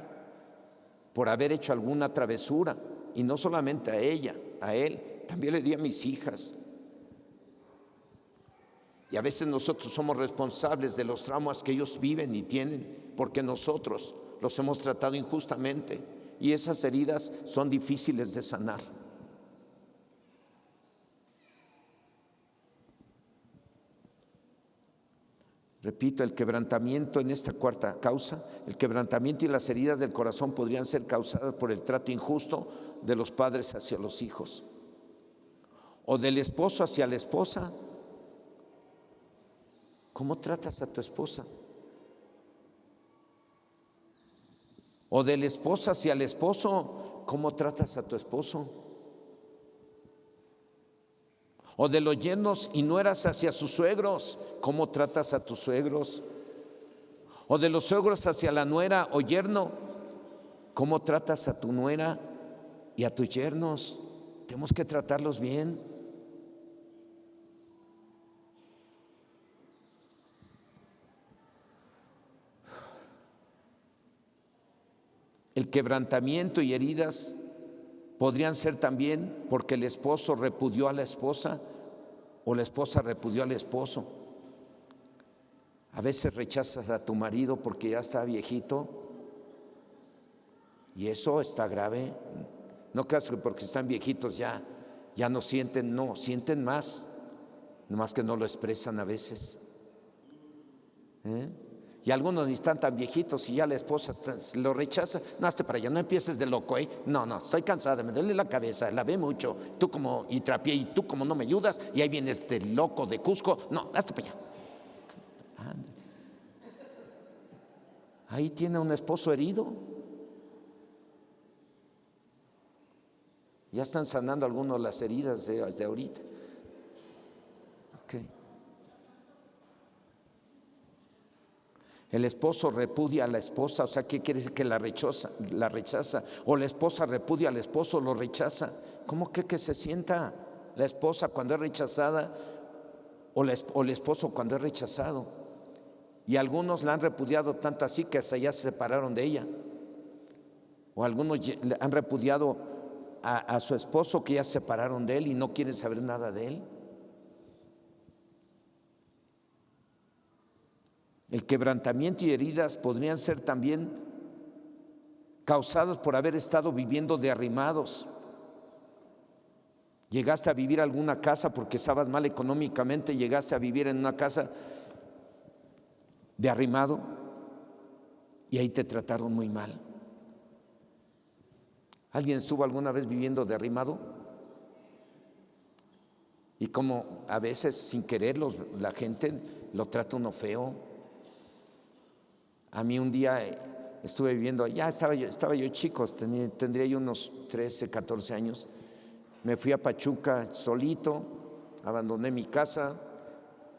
por haber hecho alguna travesura. Y no solamente a ella, a él, también le di a mis hijas. Y a veces nosotros somos responsables de los traumas que ellos viven y tienen, porque nosotros los hemos tratado injustamente. Y esas heridas son difíciles de sanar. Repito, el quebrantamiento en esta cuarta causa, el quebrantamiento y las heridas del corazón podrían ser causadas por el trato injusto de los padres hacia los hijos, o del esposo hacia la esposa. ¿Cómo tratas a tu esposa? O de la esposa hacia el esposo, ¿cómo tratas a tu esposo? O de los yernos y nueras hacia sus suegros, ¿cómo tratas a tus suegros? O de los suegros hacia la nuera o yerno, ¿cómo tratas a tu nuera y a tus yernos? Tenemos que tratarlos bien. El quebrantamiento y heridas podrían ser también porque el esposo repudió a la esposa o la esposa repudió al esposo. A veces rechazas a tu marido porque ya está viejito y eso está grave. No creas que porque están viejitos ya no sienten, no, sienten más, nomás que no lo expresan a veces. Y algunos ni están tan viejitos y ya la esposa lo rechaza. No, hazte para allá, no empieces de loco, No, estoy cansada, me duele la cabeza, la ve mucho, y trapié, y tú como no me ayudas, y ahí viene este loco de Cusco. No, hazte para allá. Ahí tiene un esposo herido. Ya están sanando algunos las heridas de ahorita. Okay. El esposo repudia a la esposa, o sea, ¿qué quiere decir? Que la rechaza. O la esposa repudia al esposo, lo rechaza. ¿Cómo cree que se sienta la esposa cuando es rechazada o el esposo cuando es rechazado? Y algunos la han repudiado tanto así que hasta ya se separaron de ella. O algunos han repudiado a su esposo que ya se separaron de él y no quieren saber nada de él. El quebrantamiento y heridas podrían ser también causados por haber estado viviendo de arrimados. Llegaste a vivir en alguna casa porque estabas mal económicamente, llegaste a vivir en una casa de arrimado y ahí te trataron muy mal. ¿Alguien estuvo alguna vez viviendo de arrimado? Y como a veces sin querer la gente lo trata uno feo. A mí un día estuve viviendo, ya estaba yo chico, tendría yo unos 13, 14 años. Me fui a Pachuca solito, abandoné mi casa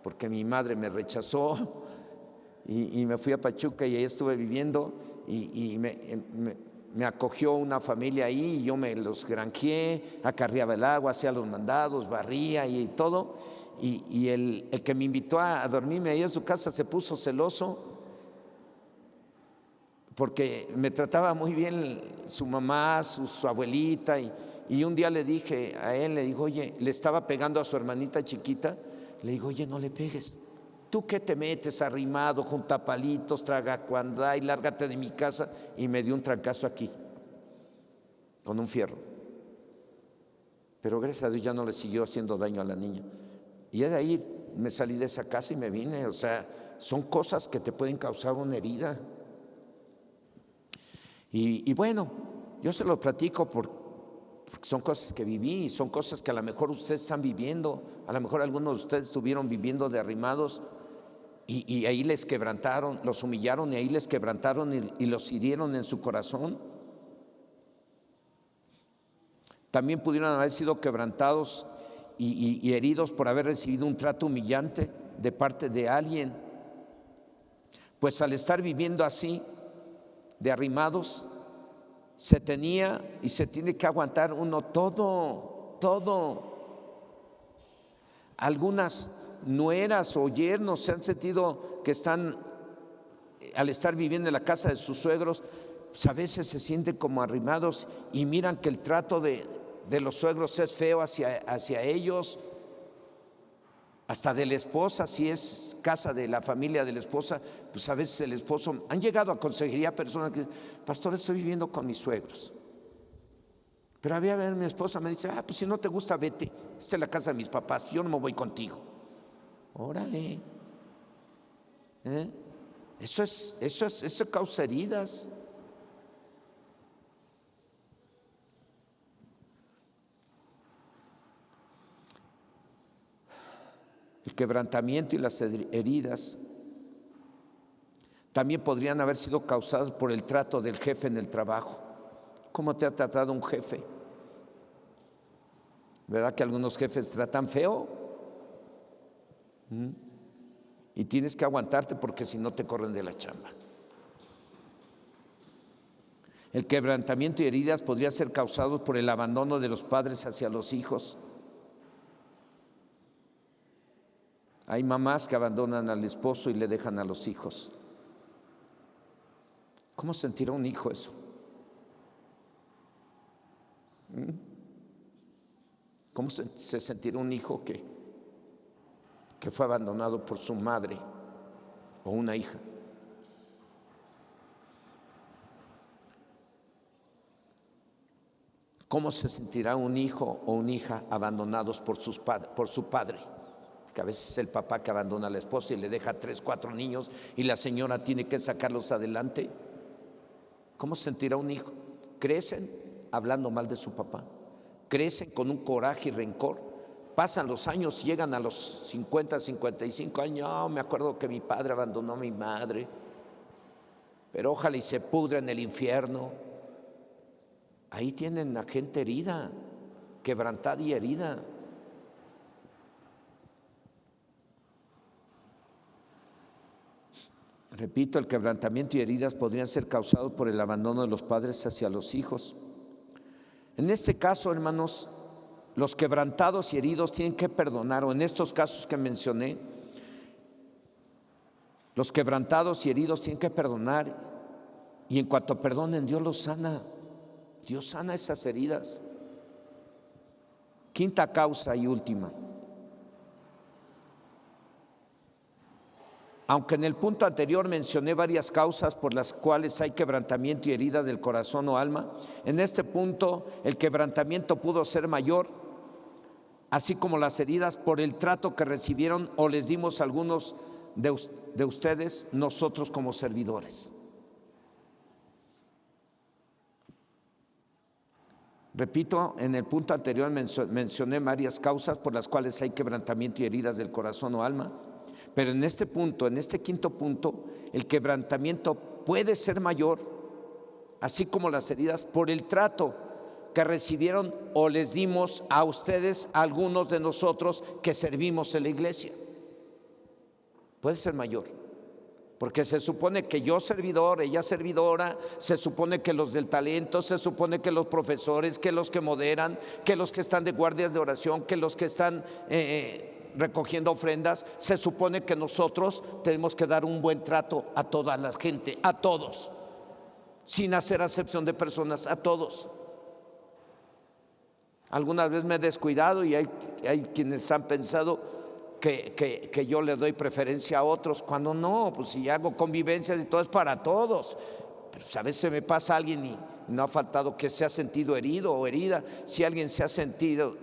porque mi madre me rechazó y me fui a Pachuca y ahí estuve viviendo y me acogió una familia ahí y yo me los granjeé, acarreaba el agua, hacía los mandados, barría y todo. Y el que me invitó a dormirme ahí en su casa se puso celoso porque me trataba muy bien su mamá, su abuelita, y un día le dije a él, le digo, oye, le estaba pegando a su hermanita chiquita, le digo, oye, no le pegues, ¿tú qué te metes arrimado, junta palitos, traga cuando hay, lárgate de mi casa? Y me dio un trancazo aquí, con un fierro. Pero gracias a Dios ya no le siguió haciendo daño a la niña. Y de ahí me salí de esa casa y me vine. O sea, son cosas que te pueden causar una herida. Y bueno, yo se lo platico porque son cosas que viví y son cosas que a lo mejor ustedes están viviendo. A lo mejor algunos de ustedes estuvieron viviendo de arrimados y ahí les quebrantaron, los humillaron y ahí les quebrantaron y los hirieron en su corazón. También pudieron haber sido quebrantados y heridos por haber recibido un trato humillante de parte de alguien. Pues al estar viviendo así, de arrimados, se tenía y se tiene que aguantar uno todo. Algunas nueras o yernos se han sentido que están, al estar viviendo en la casa de sus suegros, pues a veces se sienten como arrimados y miran que el trato de los suegros es feo hacia ellos, hasta de la esposa, si es casa de la familia de la esposa, pues a veces el esposo, han llegado a consejería personas que, pastor, estoy viviendo con mis suegros. Pero a ver, mi esposa me dice, pues si no te gusta, vete, esta es la casa de mis papás, yo no me voy contigo. Órale. Eso causa heridas. El quebrantamiento y las heridas también podrían haber sido causadas por el trato del jefe en el trabajo. ¿Cómo te ha tratado un jefe? ¿Verdad que algunos jefes tratan feo? Y tienes que aguantarte porque si no te corren de la chamba. El quebrantamiento y heridas podrían ser causados por el abandono de los padres hacia los hijos. Hay mamás que abandonan al esposo y le dejan a los hijos. ¿Cómo sentirá un hijo eso? ¿Cómo se sentirá un hijo que fue abandonado por su madre o una hija? ¿Cómo se sentirá un hijo o una hija abandonados por su padre? Que a veces es el papá que abandona a la esposa y le deja 3, 4 niños y la señora tiene que sacarlos adelante. ¿Cómo se sentirá un hijo? Crecen hablando mal de su papá, crecen con un coraje y rencor, pasan los años, llegan a los 50, 55 años, me acuerdo que mi padre abandonó a mi madre, pero ojalá y se pudra en el infierno. Ahí tienen a gente herida, quebrantada y herida. Repito, el quebrantamiento y heridas podrían ser causados por el abandono de los padres hacia los hijos. En este caso, hermanos, los quebrantados y heridos tienen que perdonar, o en estos casos que mencioné, los quebrantados y heridos tienen que perdonar, y en cuanto perdonen, Dios los sana. Dios sana esas heridas. Quinta causa y última. Aunque en el punto anterior mencioné varias causas por las cuales hay quebrantamiento y heridas del corazón o alma, en este punto el quebrantamiento pudo ser mayor, así como las heridas por el trato que recibieron o les dimos a algunos de ustedes, nosotros como servidores. Repito, en el punto anterior mencioné varias causas por las cuales hay quebrantamiento y heridas del corazón o alma, pero en este punto, en este quinto punto, el quebrantamiento puede ser mayor, así como las heridas, por el trato que recibieron o les dimos a ustedes, a algunos de nosotros que servimos en la iglesia. Puede ser mayor, porque se supone que yo servidor, ella servidora, se supone que los del talento, se supone que los profesores, que los que moderan, que los que están de guardias de oración, que los que están recogiendo ofrendas, se supone que nosotros tenemos que dar un buen trato a toda la gente, a todos, sin hacer acepción de personas, a todos. Algunas veces me he descuidado y hay quienes han pensado que yo le doy preferencia a otros, cuando no, pues si hago convivencias y todo es para todos. Pero a veces me pasa a alguien y no ha faltado que se ha sentido herido o herida. Si alguien se ha sentido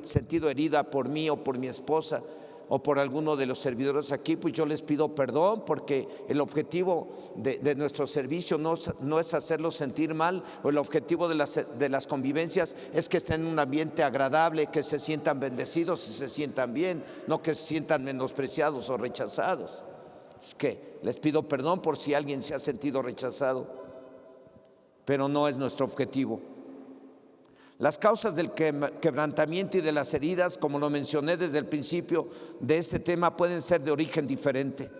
herida por mí o por mi esposa o por alguno de los servidores aquí, pues yo les pido perdón, porque el objetivo de nuestro servicio no es hacerlos sentir mal, o el objetivo de las convivencias es que estén en un ambiente agradable, que se sientan bendecidos y se sientan bien, no que se sientan menospreciados o rechazados. Es que les pido perdón por si alguien se ha sentido rechazado, pero no es nuestro objetivo. Las causas del quebrantamiento y de las heridas, como lo mencioné desde el principio de este tema, pueden ser de origen diferente.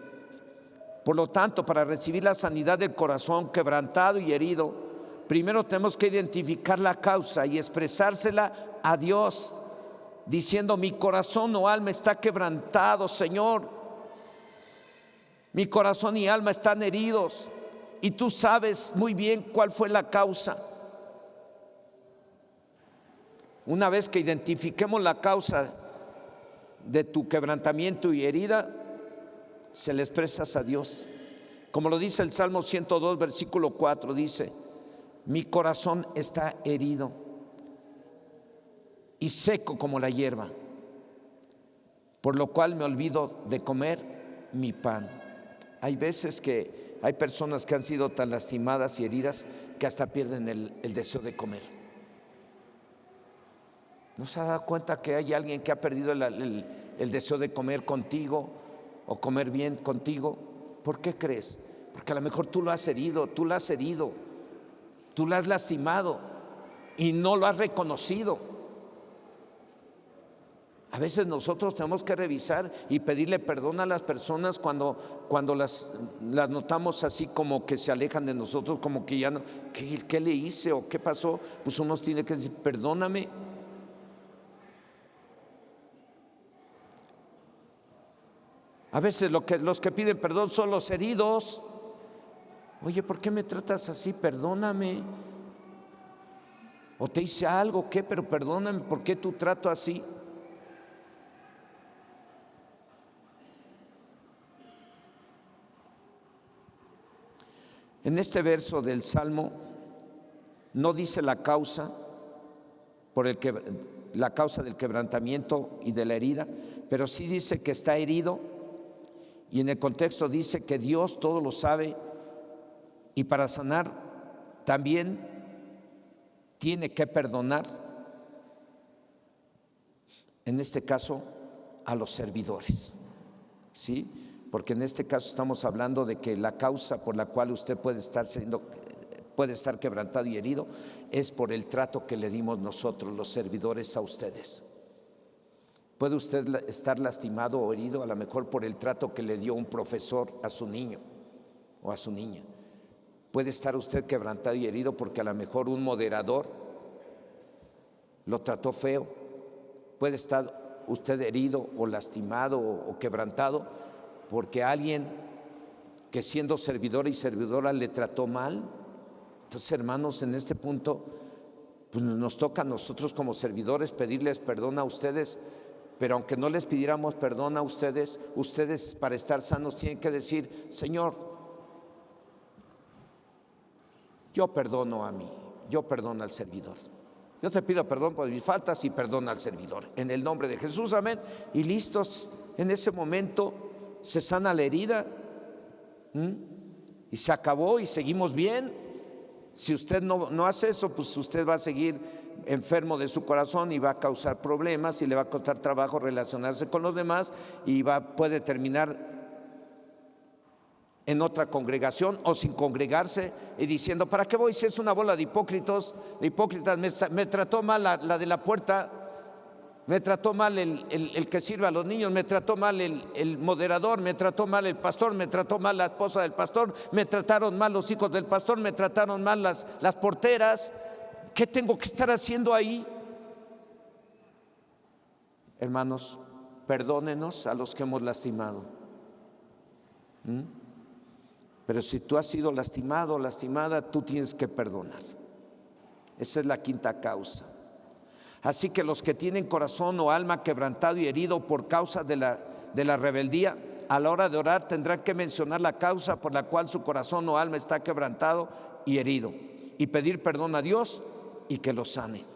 Por lo tanto, para recibir la sanidad del corazón quebrantado y herido, primero tenemos que identificar la causa y expresársela a Dios, diciendo: mi corazón o alma está quebrantado, Señor. Mi corazón y alma están heridos y tú sabes muy bien cuál fue la causa. Una vez que identifiquemos la causa de tu quebrantamiento y herida, se le expresas a Dios. Como lo dice el Salmo 102, versículo 4, dice: mi corazón está herido y seco como la hierba, por lo cual me olvido de comer mi pan. Hay veces que hay personas que han sido tan lastimadas y heridas que hasta pierden el deseo de comer. ¿No se ha dado cuenta que hay alguien que ha perdido el deseo de comer contigo o comer bien contigo? ¿Por qué crees? Porque a lo mejor tú lo has herido, tú lo has lastimado y no lo has reconocido. A veces nosotros tenemos que revisar y pedirle perdón a las personas cuando las notamos así como que se alejan de nosotros, como que ya no, ¿qué le hice o qué pasó? Pues uno tiene que decir: perdóname. A veces los que piden perdón son los heridos. Oye, ¿por qué me tratas así? Perdóname. O te hice algo, ¿qué? Pero perdóname, ¿por qué tu trato así? En este verso del Salmo no dice la causa la causa del quebrantamiento y de la herida, pero sí dice que está herido. Y en el contexto dice que Dios todo lo sabe y para sanar también tiene que perdonar, en este caso a los servidores, ¿sí? Porque en este caso estamos hablando de que la causa por la cual usted puede estar quebrantado y herido es por el trato que le dimos nosotros, los servidores, a ustedes. Puede usted estar lastimado o herido a lo mejor por el trato que le dio un profesor a su niño o a su niña. Puede estar usted quebrantado y herido porque a lo mejor un moderador lo trató feo. Puede estar usted herido o lastimado o quebrantado porque alguien que siendo servidor y servidora le trató mal. Entonces, hermanos, en este punto pues nos toca a nosotros como servidores pedirles perdón a ustedes Pero aunque no les pidiéramos perdón a ustedes, ustedes para estar sanos tienen que decir: Señor, yo perdono a mí, yo perdono al servidor. Yo te pido perdón por mis faltas y perdona al servidor. En el nombre de Jesús, amén. Y listos, en ese momento se sana la herida y se acabó y seguimos bien. Si usted no hace eso, pues usted va a seguir enfermo de su corazón y va a causar problemas y le va a costar trabajo relacionarse con los demás y puede terminar en otra congregación o sin congregarse y diciendo: ¿para qué voy si es una bola de hipócritas? Me trató mal la de la puerta, me trató mal el que sirve a los niños, me trató mal el moderador, me trató mal el pastor, me trató mal la esposa del pastor, me trataron mal los hijos del pastor, me trataron mal las porteras. ¿Qué tengo que estar haciendo ahí? Hermanos, perdónenos a los que hemos lastimado. Pero si tú has sido lastimado o lastimada, tú tienes que perdonar. Esa es la quinta causa. Así que los que tienen corazón o alma quebrantado y herido por causa de la rebeldía, a la hora de orar tendrán que mencionar la causa por la cual su corazón o alma está quebrantado y herido, y pedir perdón a Dios y que los sane.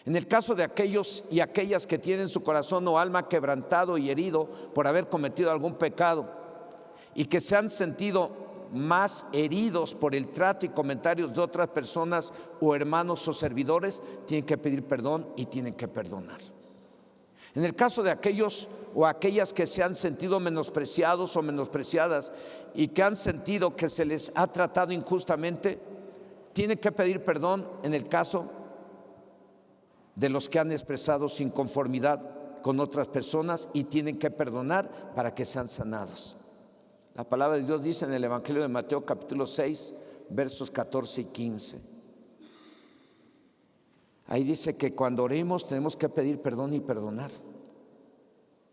En el caso de aquellos y aquellas que tienen su corazón o alma quebrantado y herido por haber cometido algún pecado y que se han sentido más heridos por el trato y comentarios de otras personas o hermanos o servidores, tienen que pedir perdón y tienen que perdonar. En el caso de aquellos o aquellas que se han sentido menospreciados o menospreciadas y que han sentido que se les ha tratado injustamente, tienen que pedir perdón en el caso de los que han expresado su inconformidad con otras personas y tienen que perdonar para que sean sanados. La palabra de Dios dice en el Evangelio de Mateo capítulo 6, versos 14 y 15. Ahí dice que cuando oremos tenemos que pedir perdón y perdonar.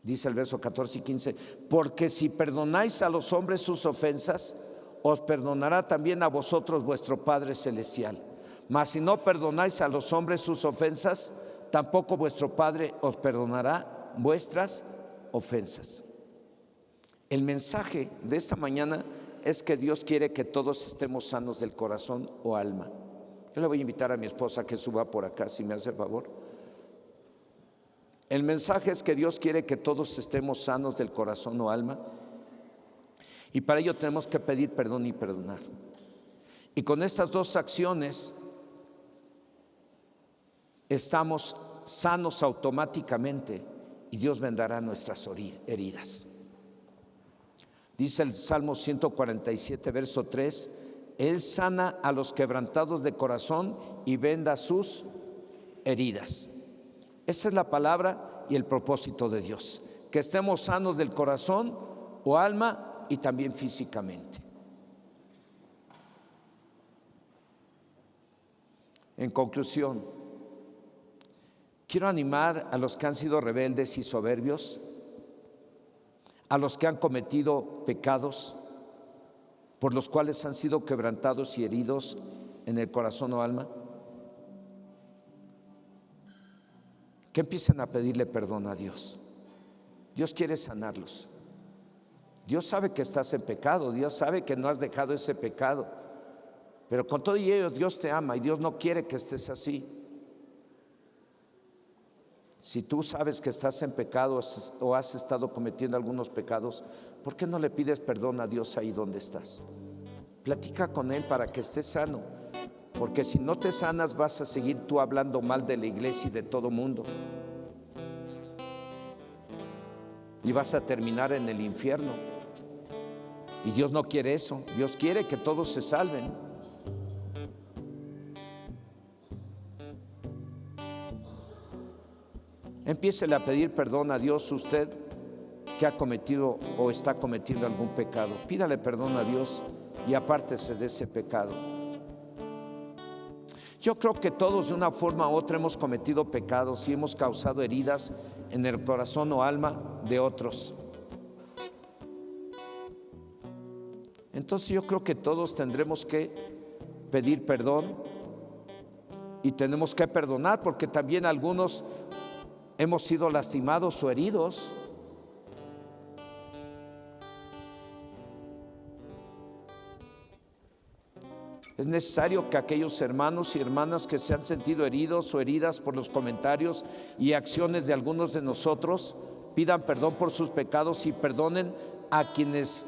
Dice el verso 14 y 15: porque si perdonáis a los hombres sus ofensas, os perdonará también a vosotros vuestro Padre Celestial. Mas si no perdonáis a los hombres sus ofensas, tampoco vuestro Padre os perdonará vuestras ofensas. El mensaje de esta mañana es que Dios quiere que todos estemos sanos del corazón o alma. Yo le voy a invitar a mi esposa que suba por acá, si me hace favor. El mensaje es que Dios quiere que todos estemos sanos del corazón o alma, y para ello tenemos que pedir perdón y perdonar. Y con estas dos acciones estamos sanos automáticamente y Dios vendará nuestras heridas. Dice el Salmo 147, verso 3: Él sana a los quebrantados de corazón y venda sus heridas. Esa es la palabra y el propósito de Dios, que estemos sanos del corazón o alma y también físicamente. En conclusión, quiero animar a los que han sido rebeldes y soberbios, a los que han cometido pecados por los cuales han sido quebrantados y heridos en el corazón o alma, que empiecen a pedirle perdón a Dios. Dios quiere sanarlos. Dios sabe que estás en pecado, Dios sabe que no has dejado ese pecado, pero con todo y ello Dios te ama y Dios no quiere que estés así. Si tú sabes que estás en pecado o has estado cometiendo algunos pecados, ¿por qué no le pides perdón a Dios ahí donde estás? Platica con Él para que estés sano, porque si no te sanas vas a seguir tú hablando mal de la iglesia y de todo mundo, y vas a terminar en el infierno. Y Dios no quiere eso. Dios quiere que todos se salven. Empiécele a pedir perdón a Dios usted que ha cometido o está cometiendo algún pecado. Pídale perdón a Dios y apártese de ese pecado. Yo creo que todos de una forma u otra hemos cometido pecados y hemos causado heridas en el corazón o alma de otros. Entonces yo creo que todos tendremos que pedir perdón y tenemos que perdonar, porque también algunos hemos sido lastimados o heridos. Es necesario que aquellos hermanos y hermanas que se han sentido heridos o heridas por los comentarios y acciones de algunos de nosotros pidan perdón por sus pecados y perdonen a quienes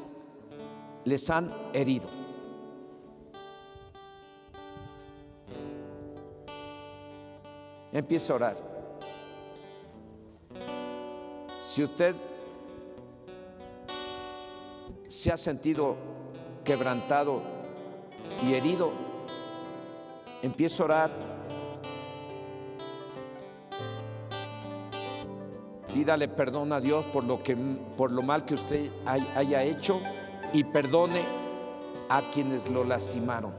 les han herido. Empiece a orar. Si usted se ha sentido quebrantado y herido, empiece a orar. Pídale perdón a Dios por lo mal que usted haya hecho y perdone a quienes lo lastimaron.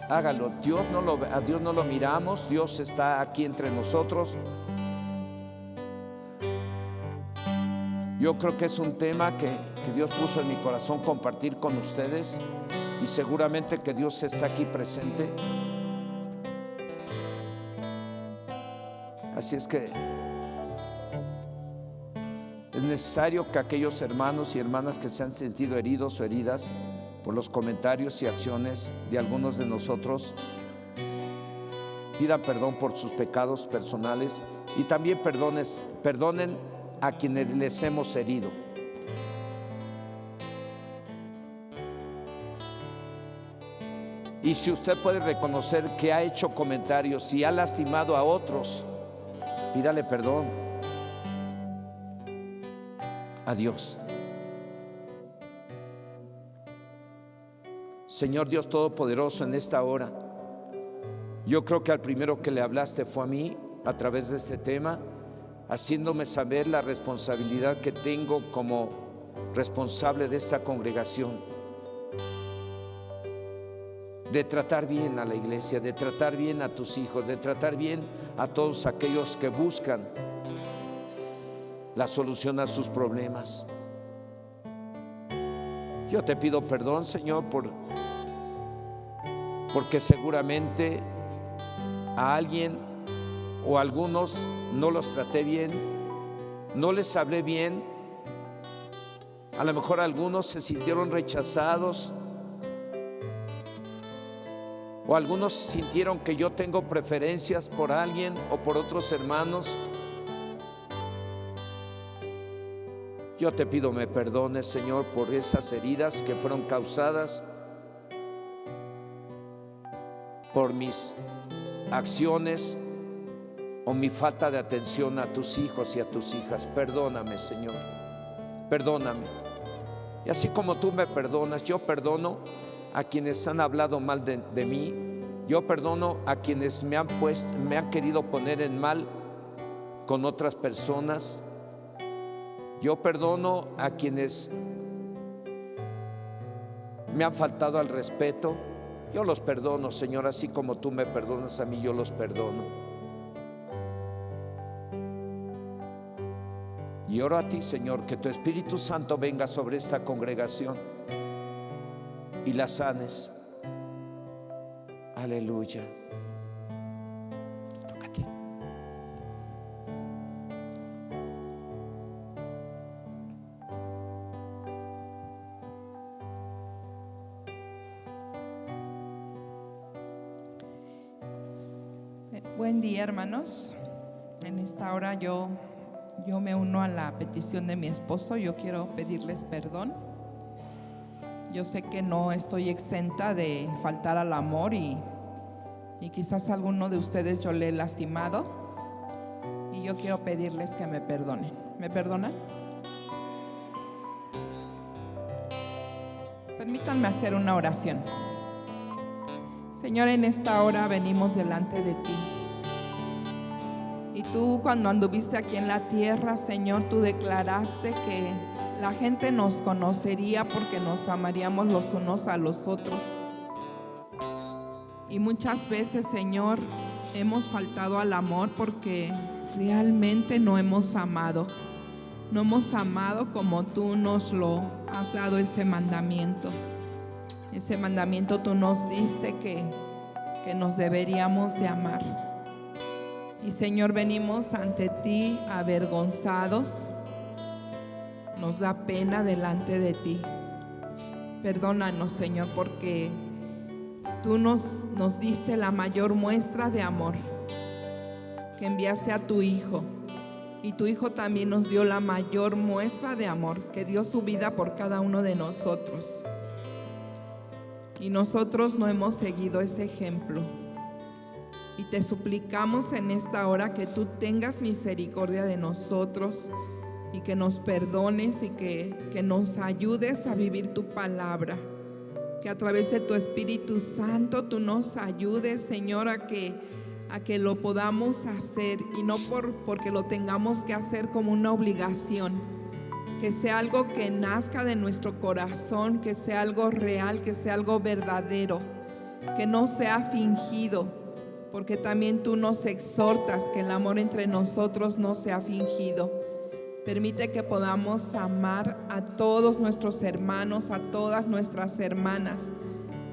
Hágalo. A Dios no lo miramos, Dios está aquí entre nosotros. Yo creo que es un tema que Dios puso en mi corazón compartir con ustedes, y seguramente que Dios está aquí presente. Así es que es necesario que aquellos hermanos y hermanas que se han sentido heridos o heridas por los comentarios y acciones de algunos de nosotros pidan perdón por sus pecados personales y también perdonen a quienes les hemos herido. Y si usted puede reconocer que ha hecho comentarios y ha lastimado a otros, pídale perdón a Dios. Señor Dios Todopoderoso, en esta hora, yo creo que al primero que le hablaste fue a mí a través de este tema, haciéndome saber la responsabilidad que tengo como responsable de esta congregación, de tratar bien a la iglesia, de tratar bien a tus hijos, de tratar bien a todos aquellos que buscan la solución a sus problemas. Yo te pido perdón, Señor, porque seguramente a alguien o a algunos no los traté bien, no les hablé bien. A lo mejor algunos se sintieron rechazados, o algunos sintieron que yo tengo preferencias por alguien o por otros hermanos. Yo te pido me perdones, Señor, por esas heridas que fueron causadas por mis acciones o mi falta de atención a tus hijos y a tus hijas. Perdóname, Señor, perdóname. Y así como tú me perdonas, yo perdono a quienes han hablado mal de mí. Yo perdono a quienes me han querido poner en mal con otras personas. Yo perdono a quienes me han faltado al respeto. Yo los perdono, Señor, así como tú me perdonas a mí, yo los perdono. Y oro a ti, Señor, que tu Espíritu Santo venga sobre esta congregación y la sanes. Aleluya. Toca a ti. Buen día, hermanos. En esta hora yo me uno a la petición de mi esposo. Yo quiero pedirles perdón. Yo sé que no estoy exenta de faltar al amor y quizás a alguno de ustedes yo le he lastimado, y yo quiero pedirles que me perdonen. ¿Me perdonan? Permítanme hacer una oración. Señor, en esta hora venimos delante de ti. Y tú, cuando anduviste aquí en la tierra, Señor, tú declaraste que la gente nos conocería porque nos amaríamos los unos a los otros. Y muchas veces, Señor, hemos faltado al amor porque realmente no hemos amado. No hemos amado como tú nos lo has dado ese mandamiento. Ese mandamiento tú nos diste que nos deberíamos de amar. Y Señor, venimos ante ti avergonzados. Nos da pena delante de ti. Perdónanos, Señor, porque tú nos diste la mayor muestra de amor, que enviaste a tu Hijo. Y tu Hijo también nos dio la mayor muestra de amor, que dio su vida por cada uno de nosotros. Y nosotros no hemos seguido ese ejemplo. Y te suplicamos en esta hora que tú tengas misericordia de nosotros y que nos perdones y que nos ayudes a vivir tu palabra. Que a través de tu Espíritu Santo tú nos ayudes, Señor, a que lo podamos hacer, y no porque lo tengamos que hacer como una obligación. Que sea algo que nazca de nuestro corazón, que sea algo real, que sea algo verdadero, que no sea fingido, porque también tú nos exhortas que el amor entre nosotros no sea fingido. Permite que podamos amar a todos nuestros hermanos, a todas nuestras hermanas,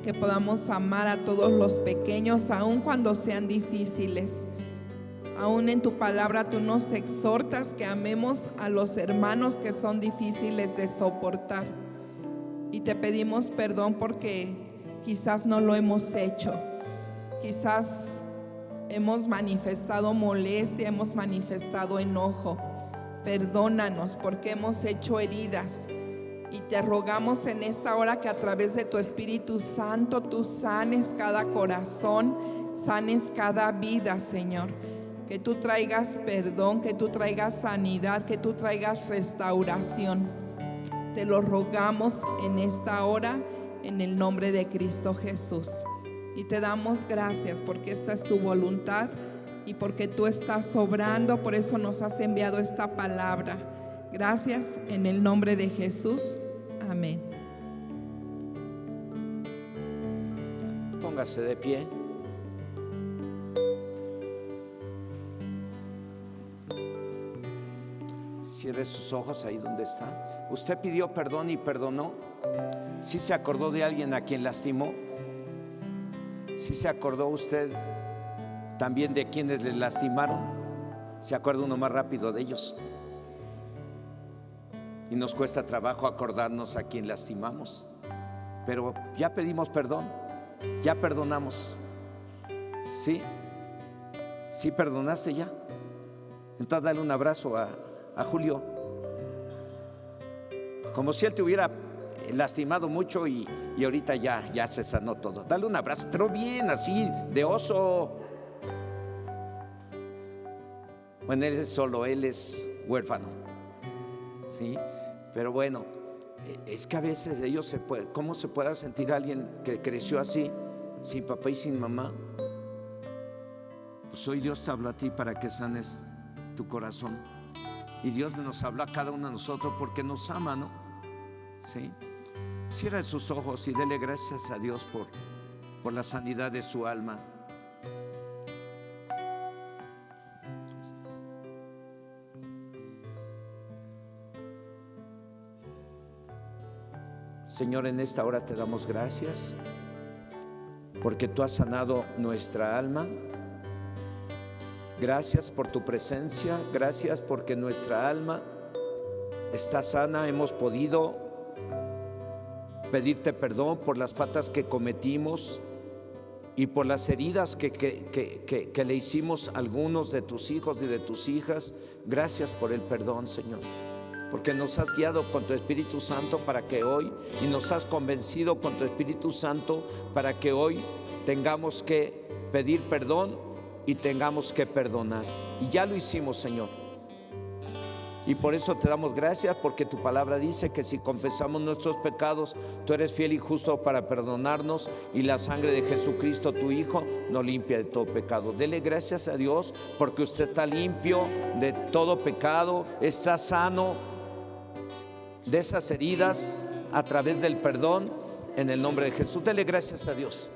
que podamos amar a todos los pequeños, aun cuando sean difíciles. Aún en tu palabra tú nos exhortas que amemos a los hermanos que son difíciles de soportar. Y te pedimos perdón porque quizás no lo hemos hecho. Quizás hemos manifestado molestia, hemos manifestado enojo. Perdónanos porque hemos hecho heridas. Y te rogamos en esta hora que a través de tu Espíritu Santo tú sanes cada corazón, sanes cada vida, Señor. Que tú traigas perdón, que tú traigas sanidad, que tú traigas restauración. Te lo rogamos en esta hora, en el nombre de Cristo Jesús. Y te damos gracias porque esta es tu voluntad y porque tú estás obrando, por eso nos has enviado esta palabra. Gracias en el nombre de Jesús. Amén. Póngase de pie. Cierre sus ojos ahí donde está. ¿Usted pidió perdón y perdonó? ¿Sí se acordó de alguien a quien lastimó? ¿Sí se acordó usted también de quienes le lastimaron? ¿Se acuerda uno más rápido de ellos? Y nos cuesta trabajo acordarnos a quien lastimamos. Pero ya pedimos perdón, ya perdonamos. ¿Sí? ¿Sí perdonaste ya? Entonces dale un abrazo a Julio, como si él te hubiera lastimado mucho y ahorita ya se sanó todo. Dale un abrazo, pero bien así, de oso. Bueno, él es solo, él es huérfano, ¿sí? Pero bueno, es que a veces ellos ¿cómo se pueda sentir alguien que creció así, sin papá y sin mamá? Pues hoy Dios te habla a ti para que sanes tu corazón. Y Dios nos habla a cada uno de nosotros porque nos ama, ¿no? ¿Sí? Cierra sus ojos y dele gracias a Dios por la sanidad de su alma. Señor, en esta hora te damos gracias porque tú has sanado nuestra alma. Gracias por tu presencia, gracias porque nuestra alma está sana. Hemos podido pedirte perdón por las faltas que cometimos y por las heridas que le hicimos a algunos de tus hijos y de tus hijas. Gracias por el perdón, Señor, porque nos has guiado con tu Espíritu Santo para que hoy, y nos has convencido con tu Espíritu Santo para que hoy tengamos que pedir perdón y tengamos que perdonar. Y ya lo hicimos, Señor. Y por eso te damos gracias, porque tu palabra dice que si confesamos nuestros pecados, tú eres fiel y justo para perdonarnos, y la sangre de Jesucristo, tu Hijo, nos limpia de todo pecado. Dele gracias a Dios porque usted está limpio de todo pecado, está sano de esas heridas a través del perdón, en el nombre de Jesús. Dele gracias a Dios.